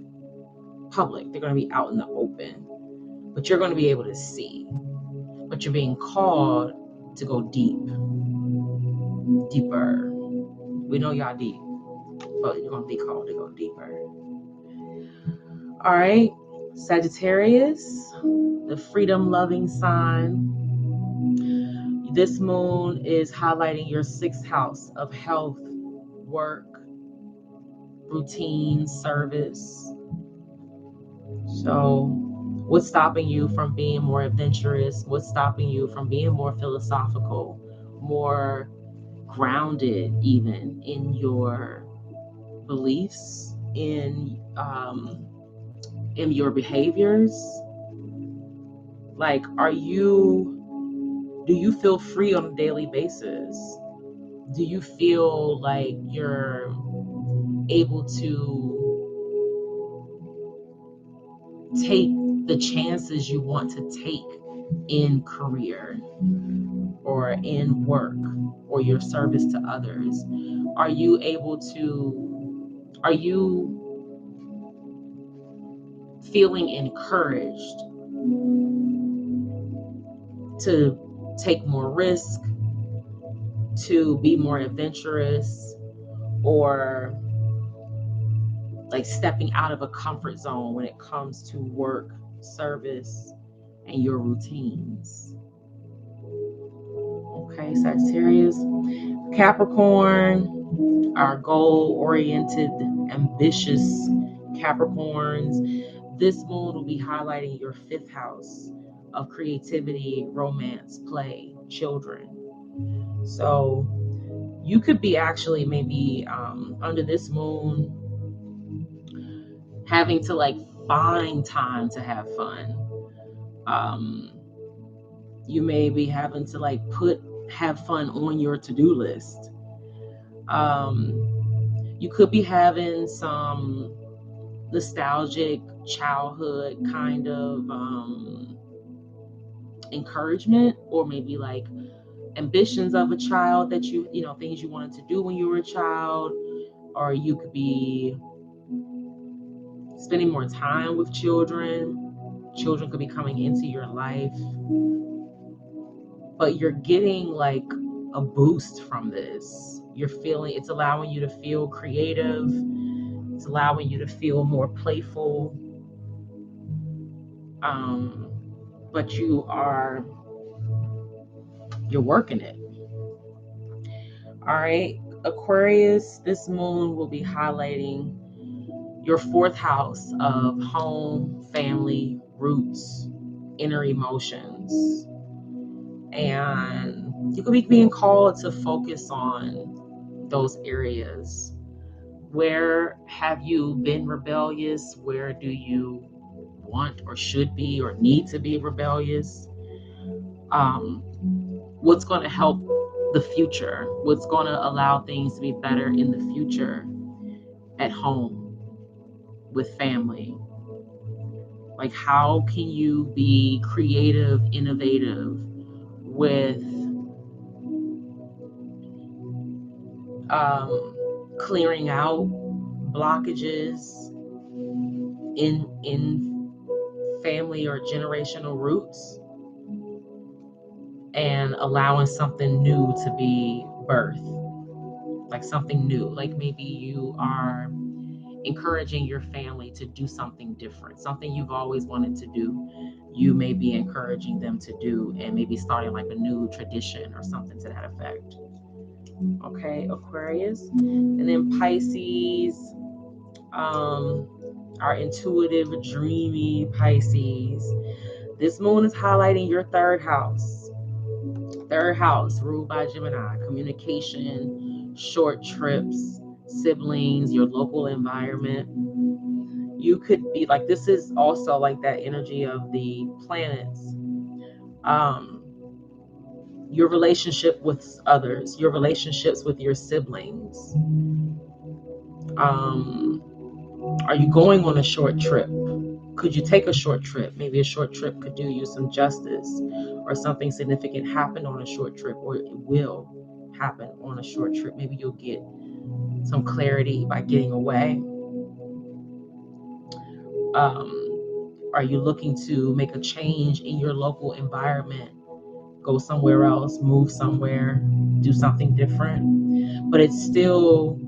public. They're going to be out in the open, but you're going to be able to see. But you're being called to go deeper. We know y'all deep, but you're gonna be called to go deeper. All right, Sagittarius, the freedom-loving sign. This moon is highlighting your 6th house of health, work, routine, service. So, what's stopping you from being more adventurous? What's stopping you from being more philosophical, more grounded, even in your beliefs, in your behaviors? Like, do you feel free on a daily basis? Do you feel like you're able to take the chances you want to take in career or in work or your service to others? Are you feeling encouraged to take more risk, to be more adventurous, or like stepping out of a comfort zone when it comes to work, service, and your routines? Okay, Sagittarius. Capricorn, our goal-oriented, ambitious Capricorns. This moon will be highlighting your 5th house of creativity, romance, play, children. So you could be actually maybe under this moon having to like find time to have fun. You may be having to like have fun on your to-do list. You could be having some nostalgic childhood kind of encouragement, or maybe like ambitions of a child that you know, things you wanted to do when you were a child. Or you could be spending more time with children. Children could be coming into your life, but you're getting like a boost from this. It's allowing you to feel creative. It's allowing you to feel more playful. But you're working it. All right, Aquarius, this moon will be highlighting your 4th house of home, family, roots, inner emotions. And you could be being called to focus on those areas. Where have you been rebellious? Where do you want or should be or need to be rebellious? What's going to help the future? What's going to allow things to be better in the future at home with family? Like, how can you be creative, innovative with clearing out blockages in family or generational roots, and allowing something new to be birthed? Like something new, like maybe you are encouraging your family to do something different, something you've always wanted to do. You may be encouraging them to do, and maybe starting like a new tradition or something to that effect. Okay, Aquarius. And then Pisces, our intuitive, dreamy Pisces. This moon is highlighting your 3rd house. 3rd house ruled by Gemini. Communication, short trips, siblings, your local environment. You could be like, this is also like that energy of the planets. Your relationship with others, your relationships with your siblings. Are you going on a short trip? Could you take a short trip? Maybe a short trip could do you some justice, or something significant happened on a short trip, or it will happen on a short trip. Maybe you'll get some clarity by getting away. Are you looking to make a change in your local environment? Go somewhere else, move somewhere, do something different? but it's still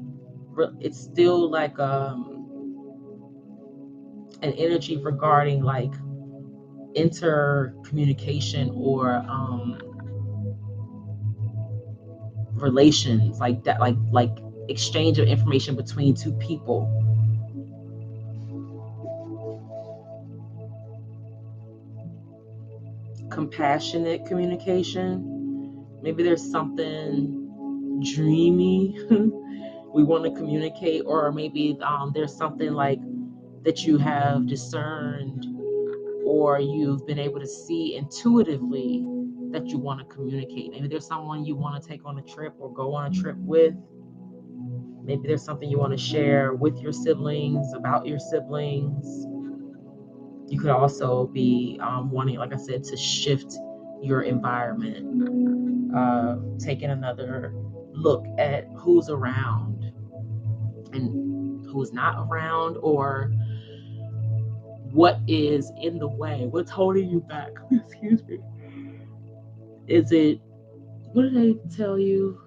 like an energy regarding like intercommunication or relations, like that, like exchange of information between two people. Compassionate communication. Maybe there's something dreamy we want to communicate, or maybe there's something like that you have discerned or you've been able to see intuitively that you want to communicate. Maybe there's someone you want to take on a trip or go on a trip with. Maybe there's something you want to share with your siblings, about your siblings. You could also be wanting, like I said, to shift your environment, taking another look at who's around and who's not around, or what is in the way, what's holding you back. Excuse me. Is it, what did they tell you?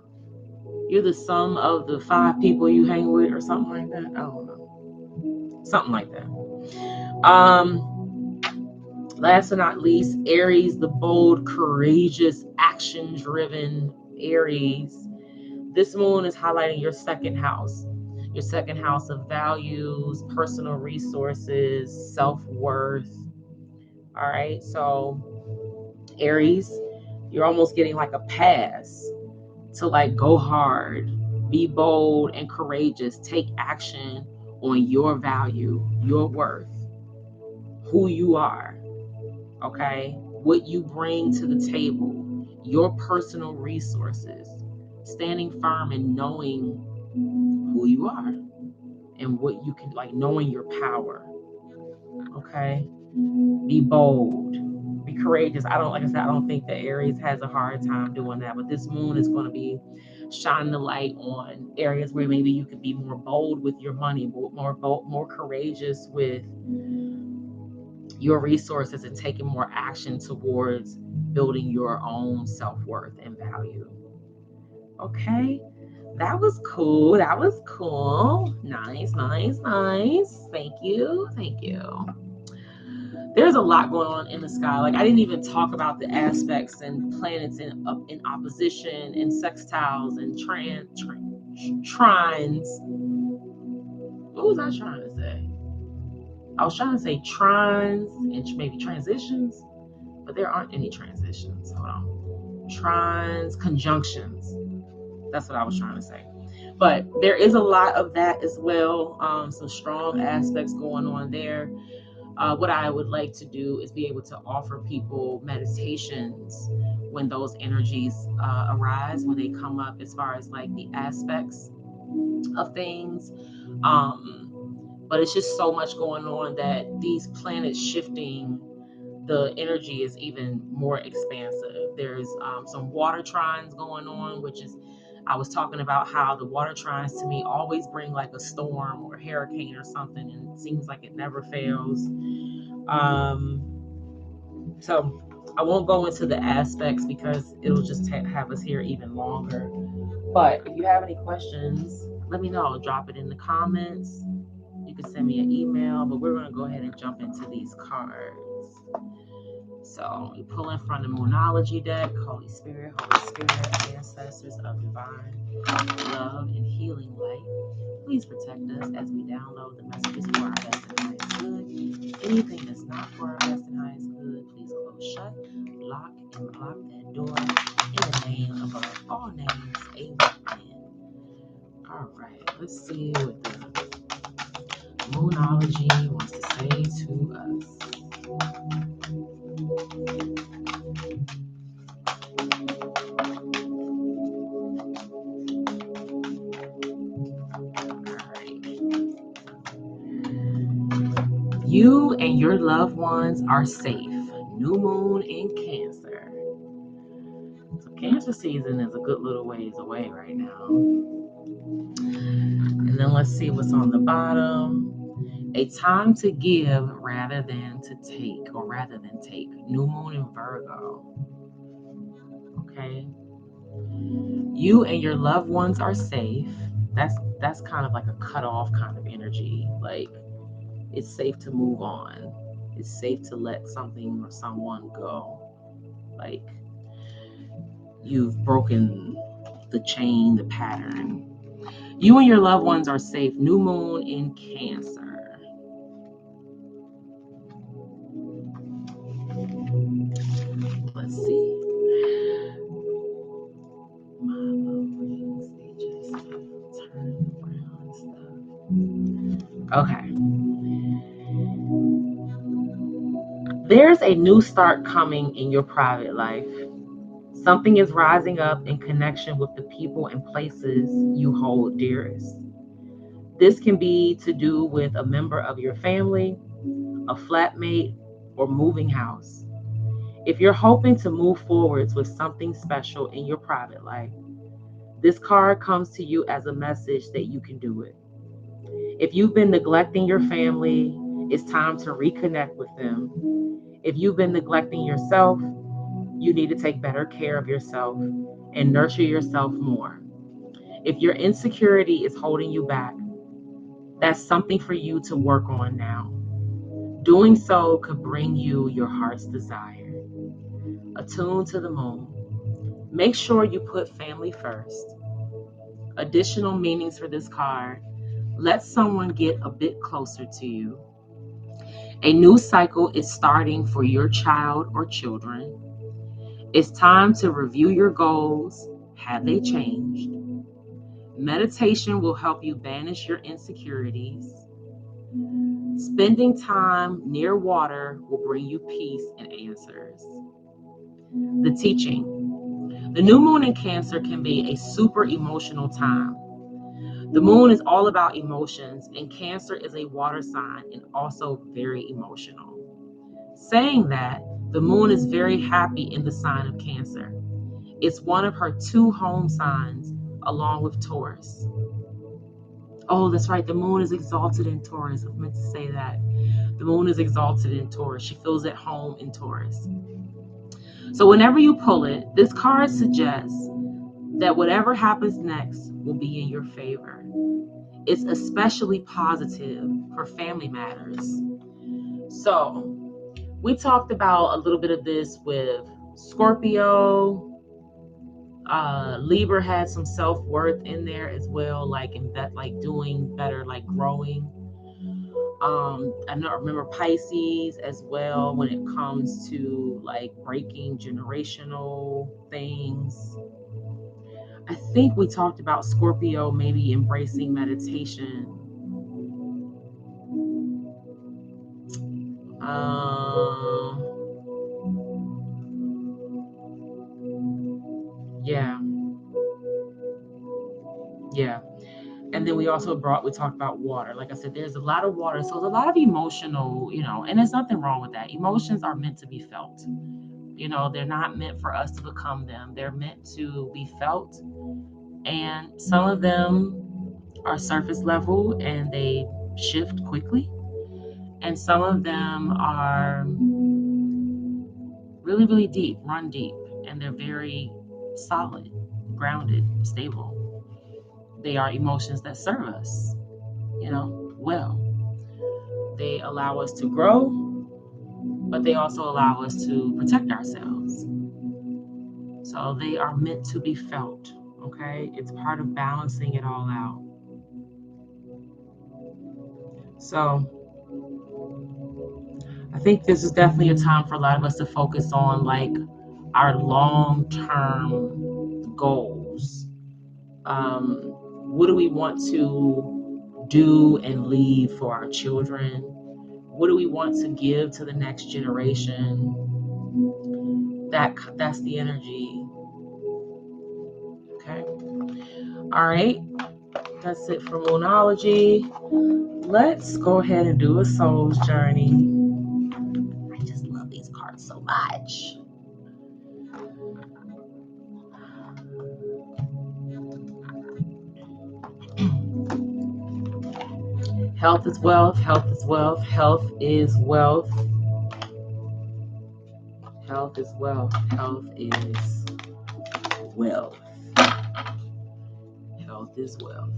You're the sum of the 5 people you hang with, or something like that. I don't know. Something like that. Last but not least, Aries, the bold, courageous, action-driven Aries. This moon is highlighting your second house of values, personal resources, self-worth. All right, so Aries, you're almost getting like a pass to like go hard, be bold and courageous, take action on your value, your worth, who you are, okay? What you bring to the table, your personal resources, standing firm and knowing who you are and what you can, like knowing your power, okay? Be bold, be courageous. I don't think that Aries has a hard time doing that, but this moon is going to be shining the light on areas where maybe you could be more bold with your money, more courageous with your resources, and taking more action towards building your own self-worth and value. Okay, that was cool. Nice. Thank you. There's a lot going on in the sky. Like, I didn't even talk about the aspects and planets in opposition and sextiles and trines. What was I trying to say? I was trying to say trines and maybe transitions, but there aren't any transitions. Hold on. Trines, conjunctions. That's what I was trying to say. But there is a lot of that as well. Some strong aspects going on there. What I would like to do is be able to offer people meditations when those energies arise, when they come up, as far as like the aspects of things. But it's just so much going on that these planets shifting, the energy is even more expansive. There's some water trines going on, which is, I was talking about how the water trines to me always bring like a storm or a hurricane or something, and it seems like it never fails. So I won't go into the aspects because it'll just have us here even longer. But if you have any questions, let me know. Drop it in the comments. You can send me an email, but we're going to go ahead and jump into these cards. So you pull in from the Moonology deck, Holy Spirit, ancestors of divine love and healing light. Please protect us as we download the messages for our best and highest good. Anything that's not for our best and highest good, please close shut, lock, and block that door in the name above all names. Amen. All right, let's see what the Moonology wants to say to us. You and your loved ones are safe. New moon in Cancer. So Cancer season is a good little ways away right now. And then let's see what's on the bottom. A time to give rather than to take, or rather than take. New moon in Virgo. Okay. You and your loved ones are safe. That's kind of like a cutoff kind of energy. Like, it's safe to move on. It's safe to let something or someone go. Like, you've broken the chain, the pattern. You and your loved ones are safe. New moon in Cancer. Let's see. My love brings stages to turn around stuff. Okay. There's a new start coming in your private life. Something is rising up in connection with the people and places you hold dearest. This can be to do with a member of your family, a flatmate, or moving house. If you're hoping to move forwards with something special in your private life, this card comes to you as a message that you can do it. If you've been neglecting your family, it's time to reconnect with them. If you've been neglecting yourself, you need to take better care of yourself and nurture yourself more. If your insecurity is holding you back, that's something for you to work on now. Doing so could bring you your heart's desire. Attune to the moon. Make sure you put family first. Additional meanings for this card. Let someone get a bit closer to you. A new cycle is starting for your child or children. It's time to review your goals. Have they changed? Meditation will help you banish your insecurities. Spending time near water will bring you peace and answers. The teaching. The new moon in Cancer can be a super emotional time. The moon is all about emotions, and Cancer is a water sign and also very emotional. Saying that, the moon is very happy in the sign of Cancer. It's one of her 2 home signs, along with Taurus. Oh, that's right. The moon is exalted in Taurus. I meant to say that. The moon is exalted in Taurus. She feels at home in Taurus. So whenever you pull it, this card suggests that whatever happens next will be in your favor. It's especially positive for family matters. So we talked about a little bit of this with Scorpio. Libra had some self-worth in there as well, like in that, like doing better, like growing. I remember Pisces as well when it comes to like breaking generational things. I think we talked about Scorpio maybe embracing meditation. Yeah. And then we talked about water. Like I said, there's a lot of water. So there's a lot of emotional, and there's nothing wrong with that. Emotions are meant to be felt. They're not meant for us to become them. They're meant to be felt. And some of them are surface level and they shift quickly. And some of them are really, really deep, run deep. And they're very solid, grounded, stable. They are emotions that serve us, well. They allow us to grow, but they also allow us to protect ourselves. So they are meant to be felt, okay? It's part of balancing it all out. So I think this is definitely a time for a lot of us to focus on like our long-term goals. What do we want to do and leave for our children? What do we want to give to the next generation? That's the energy. Okay. All right. That's it for Moonology. Let's go ahead and do a soul's journey. I just love these cards so much. Health is wealth. Health is wealth. Health is wealth. Health is wealth. Health is wealth. wealth is wealth.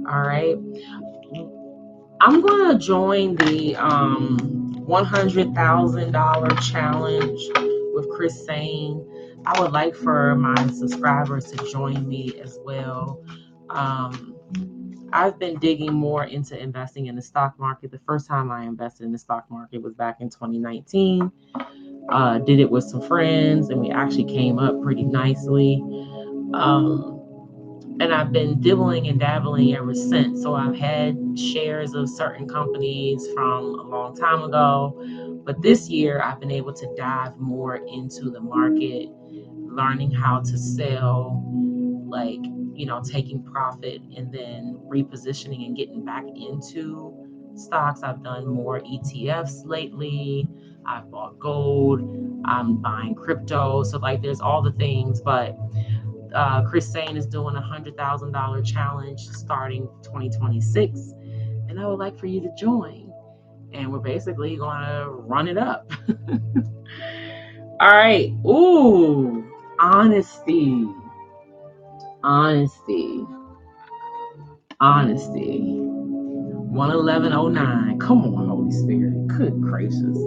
All right. I'm going to join the $100,000 challenge with Chris saying. I would like for my subscribers to join me as well. I've been digging more into investing in the stock market. The first time I invested in the stock market was back in 2019. Did it with some friends, and we actually came up pretty nicely. And I've been dibbling and dabbling ever since. So I've had shares of certain companies from a long time ago. But this year, I've been able to dive more into the market, learning how to sell, like, taking profit and then repositioning and getting back into stocks. I've done more ETFs lately. I've bought gold. I'm buying crypto. So, like, there's all the things, but Chris Sane is doing a $100,000 challenge starting 2026, and I would like for you to join. And we're basically going to run it up. All right. Ooh, honesty. 11109. Come on, Holy Spirit. Good gracious.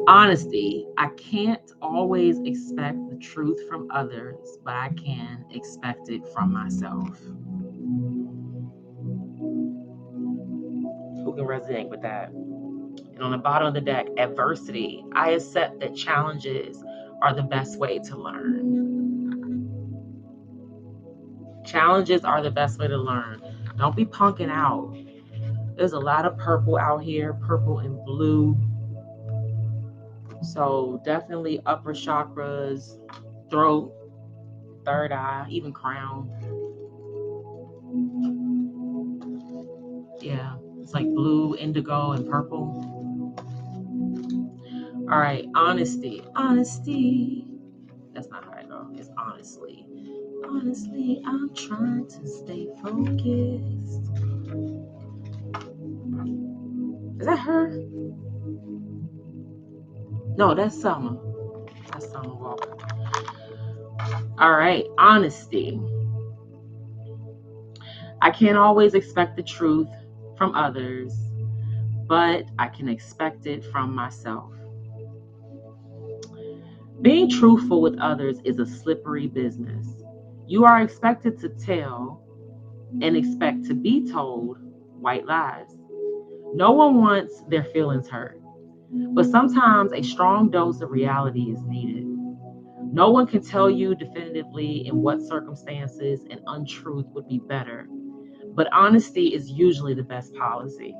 Honesty. I can't always expect the truth from others, but I can expect it from myself. Who can resonate with that? And on the bottom of the deck, adversity. I accept that challenges are the best way to learn. Challenges are the best way to learn. Don't be punking out. There's a lot of purple out here, purple and blue. So definitely upper chakras, throat, third eye, even crown. Yeah, it's like blue, indigo, and purple. All right, honesty. That's not how I go. It's honestly. Honestly, I'm trying to stay focused. Is that her? No, that's Summer. That's Summer Walker. All right, honesty. I can't always expect the truth from others, but I can expect it from myself. Being truthful with others is a slippery business. You are expected to tell and expect to be told white lies. No one wants their feelings hurt, but sometimes a strong dose of reality is needed. No one can tell you definitively in what circumstances an untruth would be better, but honesty is usually the best policy.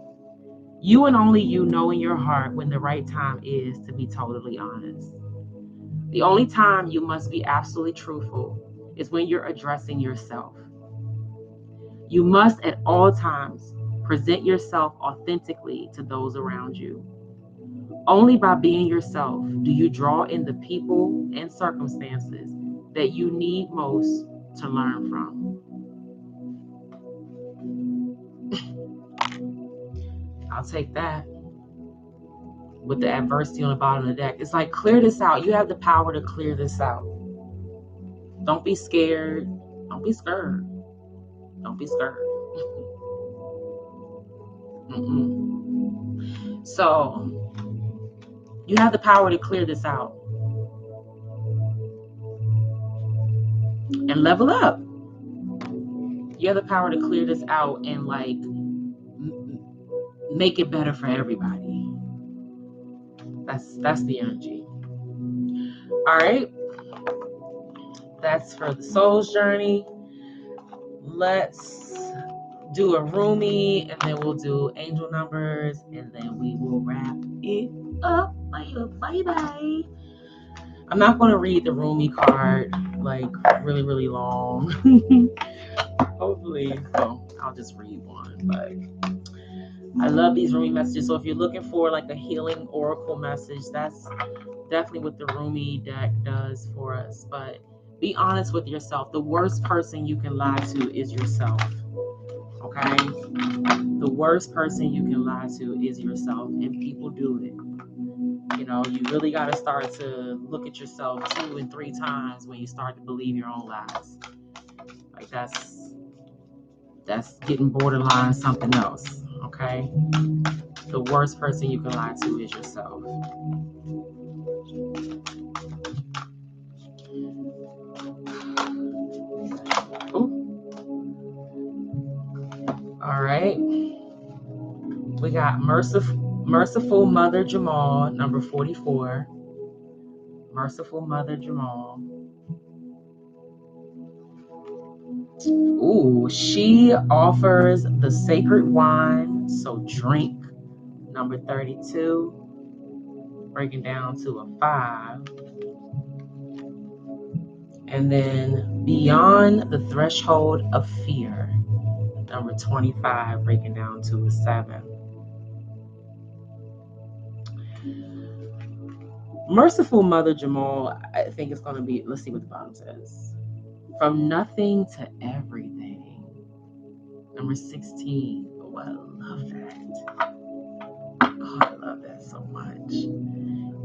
You and only you know in your heart when the right time is to be totally honest. The only time you must be absolutely truthful is when you're addressing yourself. You must at all times present yourself authentically to those around you. Only by being yourself do you draw in the people and circumstances that you need most to learn from. I'll take that. With the adversity on the bottom of the deck, it's like, clear this out. You have the power to clear this out. Don't be scared. Don't be scared. Don't be scared. So, you have the power to clear this out and level up. You have the power to clear this out and, like, make it better for everybody. That's the energy. All right. That's for the soul's journey. Let's do a roomie, and then we'll do angel numbers, and then we will wrap it up. Bye. I'm not going to read the roomie card like really, really long. Hopefully, well, I'll just read one. But I love these roomie messages. So if you're looking for like a healing oracle message, that's definitely what the roomie deck does for us. But be honest with yourself. The worst person you can lie to is yourself. Okay? The worst person you can lie to is yourself, and people do it. You know, you really got to start to look at yourself 2 and 3 times when you start to believe your own lies. Like that's getting borderline something else, okay? The worst person you can lie to is yourself. Ooh. All right. We got Merciful Mother Jamal, number 44. Merciful Mother Jamal. Ooh, she offers the sacred wine, so drink, number 32. Breaking down to a 5. And then Beyond the Threshold of Fear, number 25, breaking down to a 7. Merciful Mother Jamal, I think it's going to be, let's see what the bottom says. From nothing to everything, number 16. Oh, I love that. Oh, I love that so much.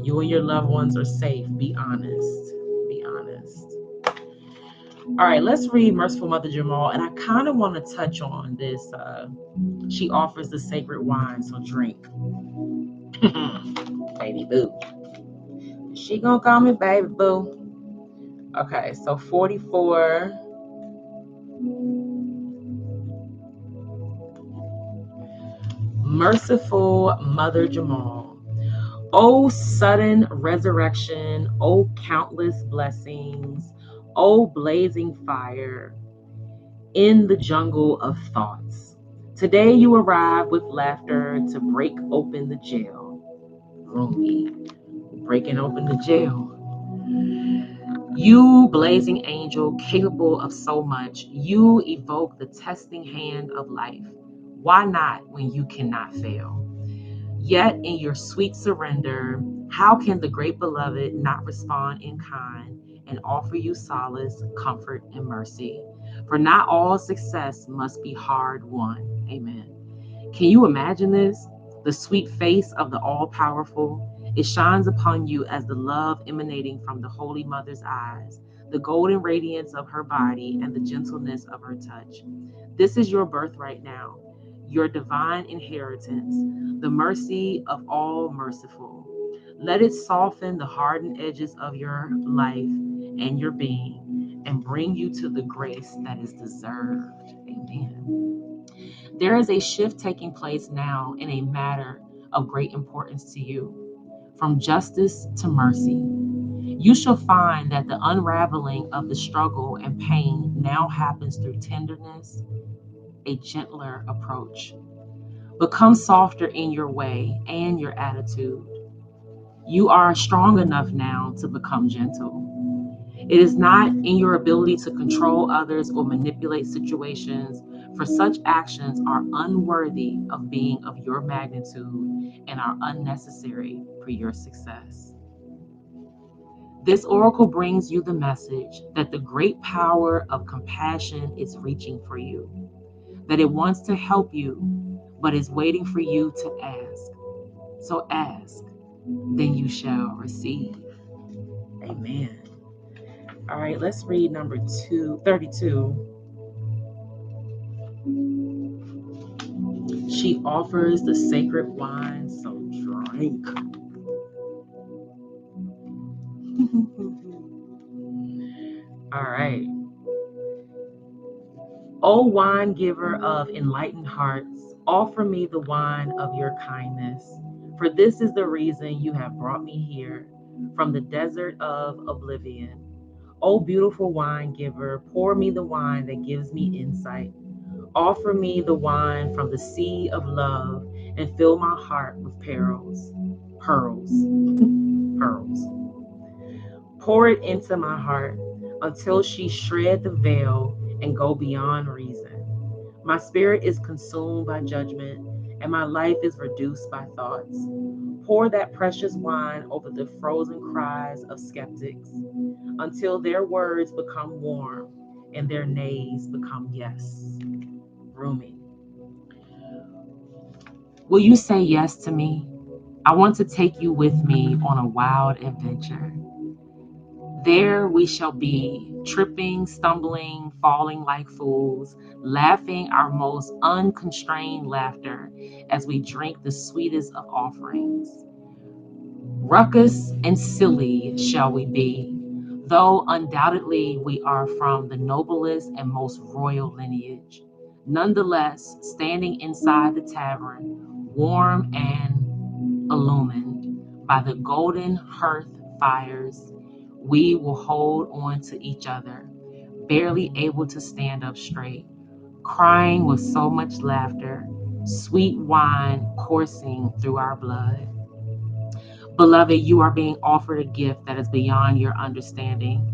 You and your loved ones are safe. Be honest. Be honest. All right, let's read Merciful Mother Jamal. And I kind of want to touch on this. She offers the sacred wine, so drink. Baby boo. She gonna call me baby boo. Okay, so 44. Merciful Mother Jamal. Oh, sudden resurrection. Oh, countless blessings. Oh, blazing fire in the jungle of thoughts. Today you arrive with laughter to break open the jail. Rumi, breaking open the jail. You, blazing angel, capable of so much, you evoke the testing hand of life. Why not when you cannot fail? Yet in your sweet surrender, how can the great beloved not respond in kind and offer you solace, comfort, and mercy? For not all success must be hard won. Amen. Can you imagine this? The sweet face of the all-powerful. It shines upon you as the love emanating from the Holy Mother's eyes, the golden radiance of her body, and the gentleness of her touch. This is your birthright now, your divine inheritance, the mercy of all merciful. Let it soften the hardened edges of your life and your being and bring you to the grace that is deserved. Amen. There is a shift taking place now in a matter of great importance to you. From justice to mercy, you shall find that the unraveling of the struggle and pain now happens through tenderness, a gentler approach. Become softer in your way and your attitude. You are strong enough now to become gentle. It is not in your ability to control others or manipulate situations, for such actions are unworthy of being of your magnitude and are unnecessary for your success. This oracle brings you the message that the great power of compassion is reaching for you, that it wants to help you, but is waiting for you to ask. So ask, then you shall receive. Amen. All right, let's read number 32. She offers the sacred wine, so drink. All right. O wine giver of enlightened hearts, offer me the wine of your kindness, for this is the reason you have brought me here from the desert of oblivion. O beautiful wine giver, pour me the wine that gives me insight. Offer me the wine from the sea of love and fill my heart with pearls. Pearls. Pour it into my heart until she shred the veil and go beyond reason. My spirit is consumed by judgment and my life is reduced by thoughts. Pour that precious wine over the frozen cries of skeptics until their words become warm and their nays become yes. Rumi. Will you say yes to me? I want to take you with me on a wild adventure. There we shall be, tripping, stumbling, falling like fools, laughing our most unconstrained laughter as we drink the sweetest of offerings. Ruckus and silly shall we be, though undoubtedly we are from the noblest and most royal lineage. Nonetheless, standing inside the tavern, warm and illumined by the golden hearth fires, we will hold on to each other, barely able to stand up straight, crying with so much laughter, sweet wine coursing through our blood. Beloved, you are being offered a gift that is beyond your understanding.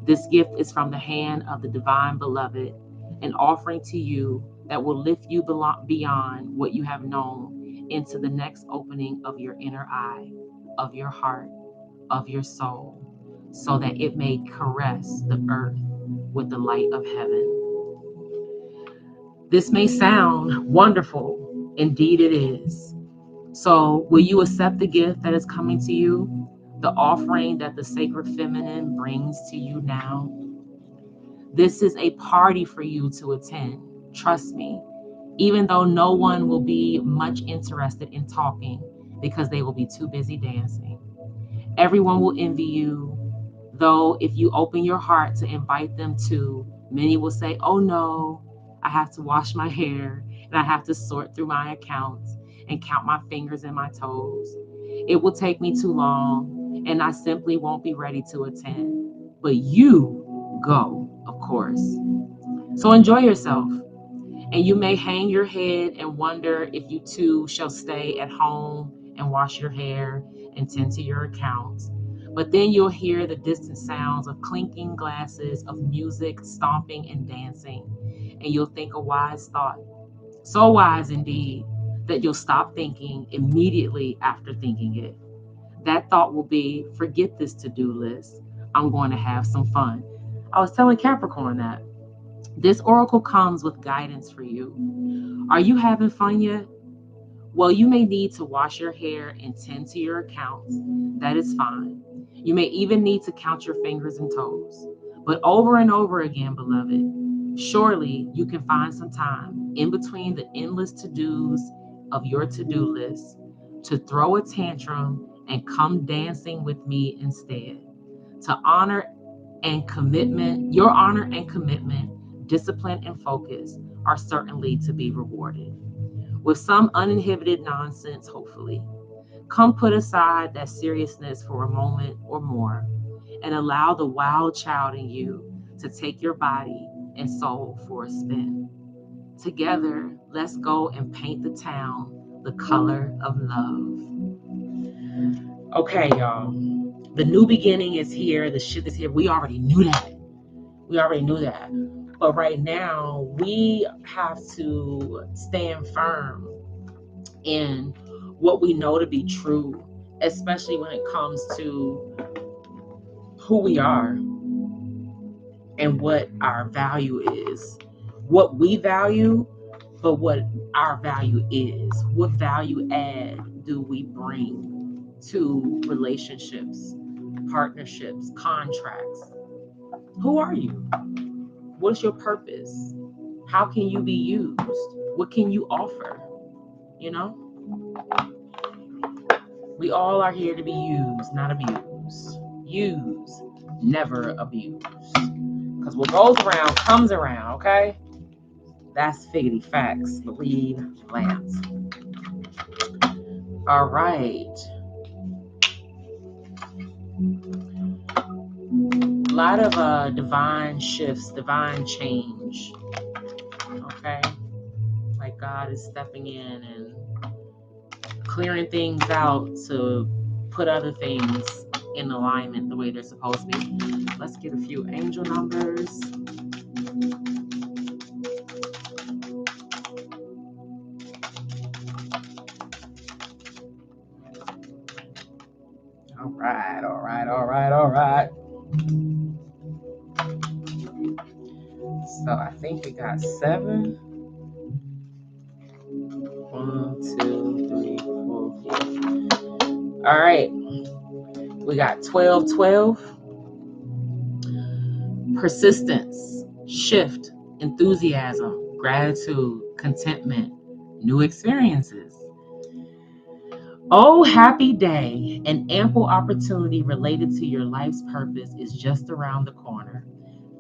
This gift is from the hand of the divine beloved, an offering to you that will lift you beyond what you have known into the next opening of your inner eye, of your heart, of your soul, so that it may caress the earth with the light of heaven. This may sound wonderful. Indeed, it is. So, will you accept the gift that is coming to you? The offering that the sacred feminine brings to you now? This is a party for you to attend. Trust me, even though no one will be much interested in talking because they will be too busy dancing. Everyone will envy you, though if you open your heart to invite them to, many will say, oh no, I have to wash my hair and I have to sort through my accounts and count my fingers and my toes. It will take me too long and I simply won't be ready to attend. But you go, of course. So enjoy yourself. And you may hang your head and wonder if you too shall stay at home and wash your hair and tend to your accounts. But then you'll hear the distant sounds of clinking glasses, of music, stomping, and dancing. And you'll think a wise thought, so wise indeed, that you'll stop thinking immediately after thinking it. That thought will be, forget this to-do list. I'm going to have some fun. I was telling Capricorn that. This oracle comes with guidance for you. Are you having fun yet? Well, you may need to wash your hair and tend to your accounts. That is fine. You may even need to count your fingers and toes. But over and over again, beloved, surely you can find some time in between the endless to-dos of your to-do list to throw a tantrum and come dancing with me instead. To honor and commitment, your honor and commitment, discipline and focus are certainly to be rewarded. With some uninhibited nonsense, hopefully. Come put aside that seriousness for a moment or more and allow the wild child in you to take your body and soul for a spin. Together, let's go and paint the town the color of love. Okay, y'all. The new beginning is here. The shit is here. We already knew that. But right now, we have to stand firm in what we know to be true, especially when it comes to who we are and what our value is. What we value, but what our value is. What value add do we bring to relationships, partnerships, contracts? Who are you? What's your purpose? How can you be used? What can you offer? You know? We all are here to be used, not abused. Use, never abuse. Because what goes around comes around, okay? That's figgity facts. Believe Lance. All right. A lot of divine shifts, divine change. Okay? Like God is stepping in and clearing things out to put other things in alignment the way they're supposed to be. Let's get a few angel numbers. All right. So I think we got 7. 1, 2, 3, 4, 5. All right. We got 1212. Persistence, shift, enthusiasm, gratitude, contentment, new experiences. Oh, happy day. An ample opportunity related to your life's purpose is just around the corner.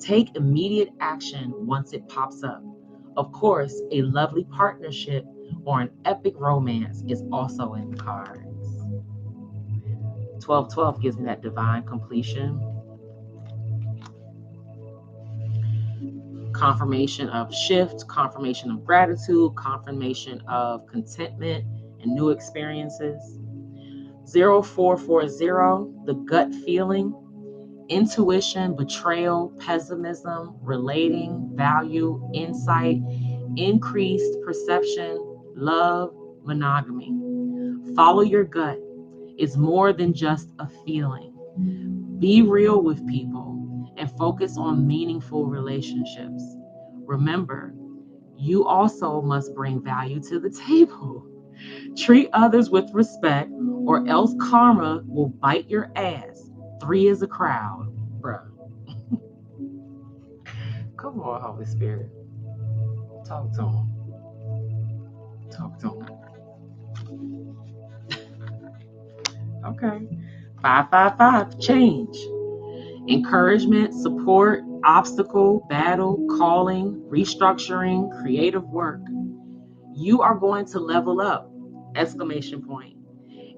Take immediate action once it pops up. Of course, a lovely partnership or an epic romance is also in the cards. 1212 gives me that divine completion. Confirmation of shift, confirmation of gratitude, confirmation of contentment and new experiences. 0440, the gut feeling, intuition, betrayal, pessimism, relating, value, insight, increased perception, love, monogamy. Follow your gut. It's more than just a feeling. Be real with people and focus on meaningful relationships. Remember, you also must bring value to the table. Treat others with respect, or else karma will bite your ass. 3 is a crowd, bruh. Come on, Holy Spirit. Talk to him. Talk to him. Okay. 555, change. Encouragement, support, obstacle, battle, calling, restructuring, creative work. You are going to level up! Exclamation point.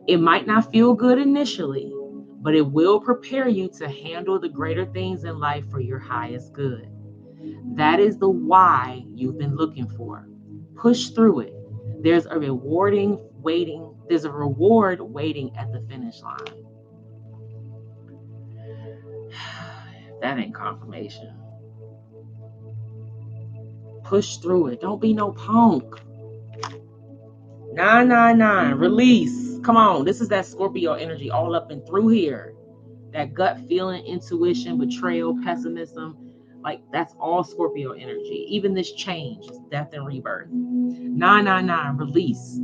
It might not feel good initially, but it will prepare you to handle the greater things in life for your highest good. That is the why you've been looking for. Push through it. There's a reward waiting at the finish line. That ain't confirmation. Push through it. Don't be no punk. 999, release. Come on, this is that Scorpio energy all up and through here. That gut feeling, intuition, betrayal, pessimism. Like, that's all Scorpio energy. Even this change, death and rebirth. 999, release.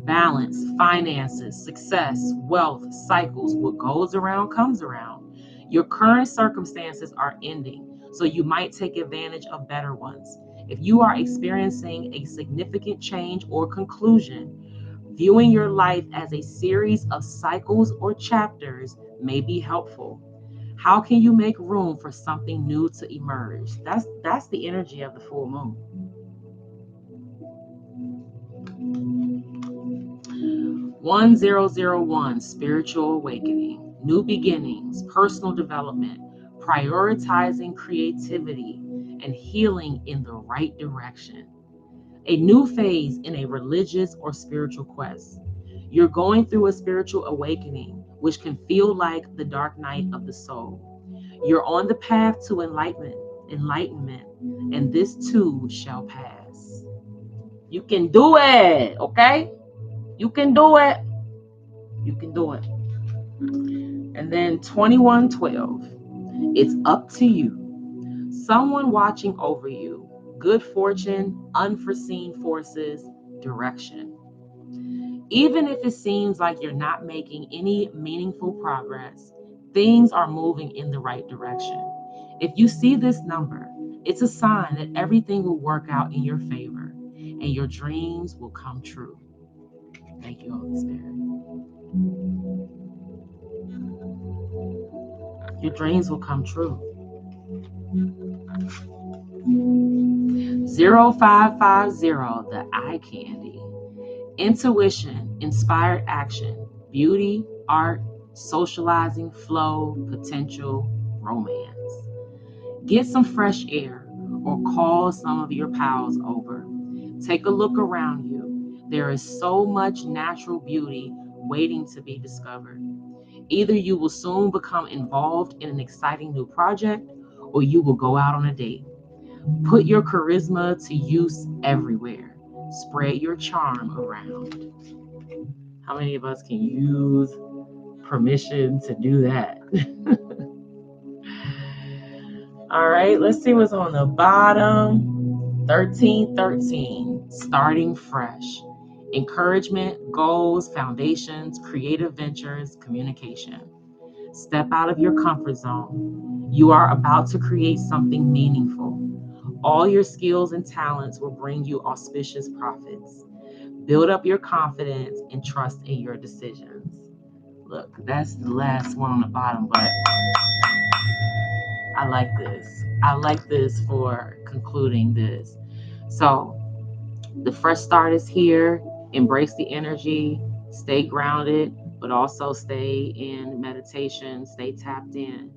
Balance, finances, success, wealth, cycles. What goes around comes around. Your current circumstances are ending, so you might take advantage of better ones. If you are experiencing a significant change or conclusion, viewing your life as a series of cycles or chapters may be helpful. How can you make room for something new to emerge? That's the energy of the full moon. 1001, spiritual awakening, new beginnings, personal development, prioritizing creativity and healing in the right direction. A new phase in a religious or spiritual quest. You're going through a spiritual awakening, which can feel like the dark night of the soul. You're on the path to enlightenment, and this too shall pass. You can do it, okay? You can do it. You can do it. And then 2112, it's up to you. Someone watching over you, good fortune, unforeseen forces, direction. Even if it seems like you're not making any meaningful progress, things are moving in the right direction. If you see this number, it's a sign that everything will work out in your favor and your dreams will come true. Thank you, Holy Spirit. Your dreams will come true. 0550, the eye candy. Intuition, inspired action, beauty, art, socializing, flow, potential, romance. Get some fresh air or call some of your pals over. Take a look around you. There is so much natural beauty waiting to be discovered. Either you will soon become involved in an exciting new project, or you will go out on a date. Put your charisma to use everywhere. Spread your charm around. How many of us can use permission to do that? All right, let's see what's on the bottom. 1313, starting fresh. Encouragement, goals, foundations, creative ventures, communication. Step out of your comfort zone. You are about to create something meaningful. All your skills and talents will bring you auspicious profits. Build up your confidence and trust in your decisions. Look, that's the last one on the bottom, but I like this. I like this for concluding this. So, the fresh start is here. Embrace the energy, stay grounded, but also stay in meditation, stay tapped in.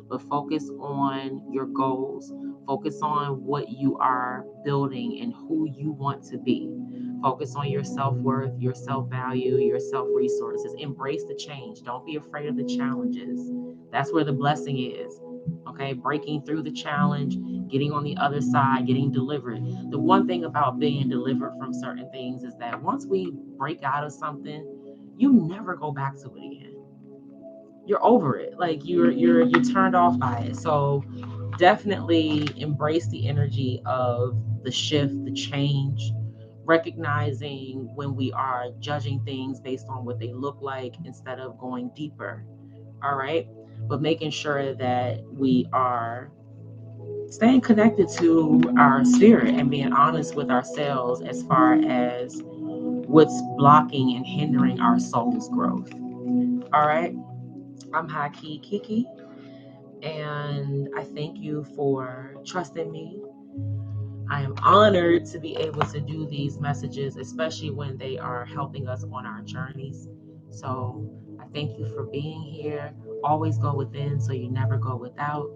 But focus on your goals, focus on what you are building and who you want to be. Focus on your self worth, your self value, your self resources. Embrace the change. Don't be afraid of the challenges. That's where the blessing is. Okay, breaking through the challenge, getting on the other side, getting delivered. The one thing about being delivered from certain things is that once we break out of something, you never go back to it again. You're over it. Like you're turned off by it. So definitely embrace the energy of the shift, the change, recognizing when we are judging things based on what they look like instead of going deeper. All right. But making sure that we are staying connected to our spirit and being honest with ourselves as far as what's blocking and hindering our soul's growth. All right. I'm Haki Kiki, and I thank you for trusting me. I am honored to be able to do these messages, especially when they are helping us on our journeys. So I thank you for being here. Always go within so you never go without.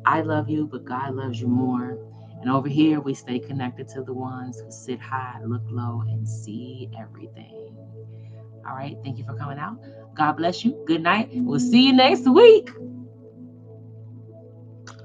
I love you, but God loves you more. And over here, we stay connected to the ones who sit high, look low, and see everything. All right. Thank you for coming out. God bless you. Good night. We'll see you next week.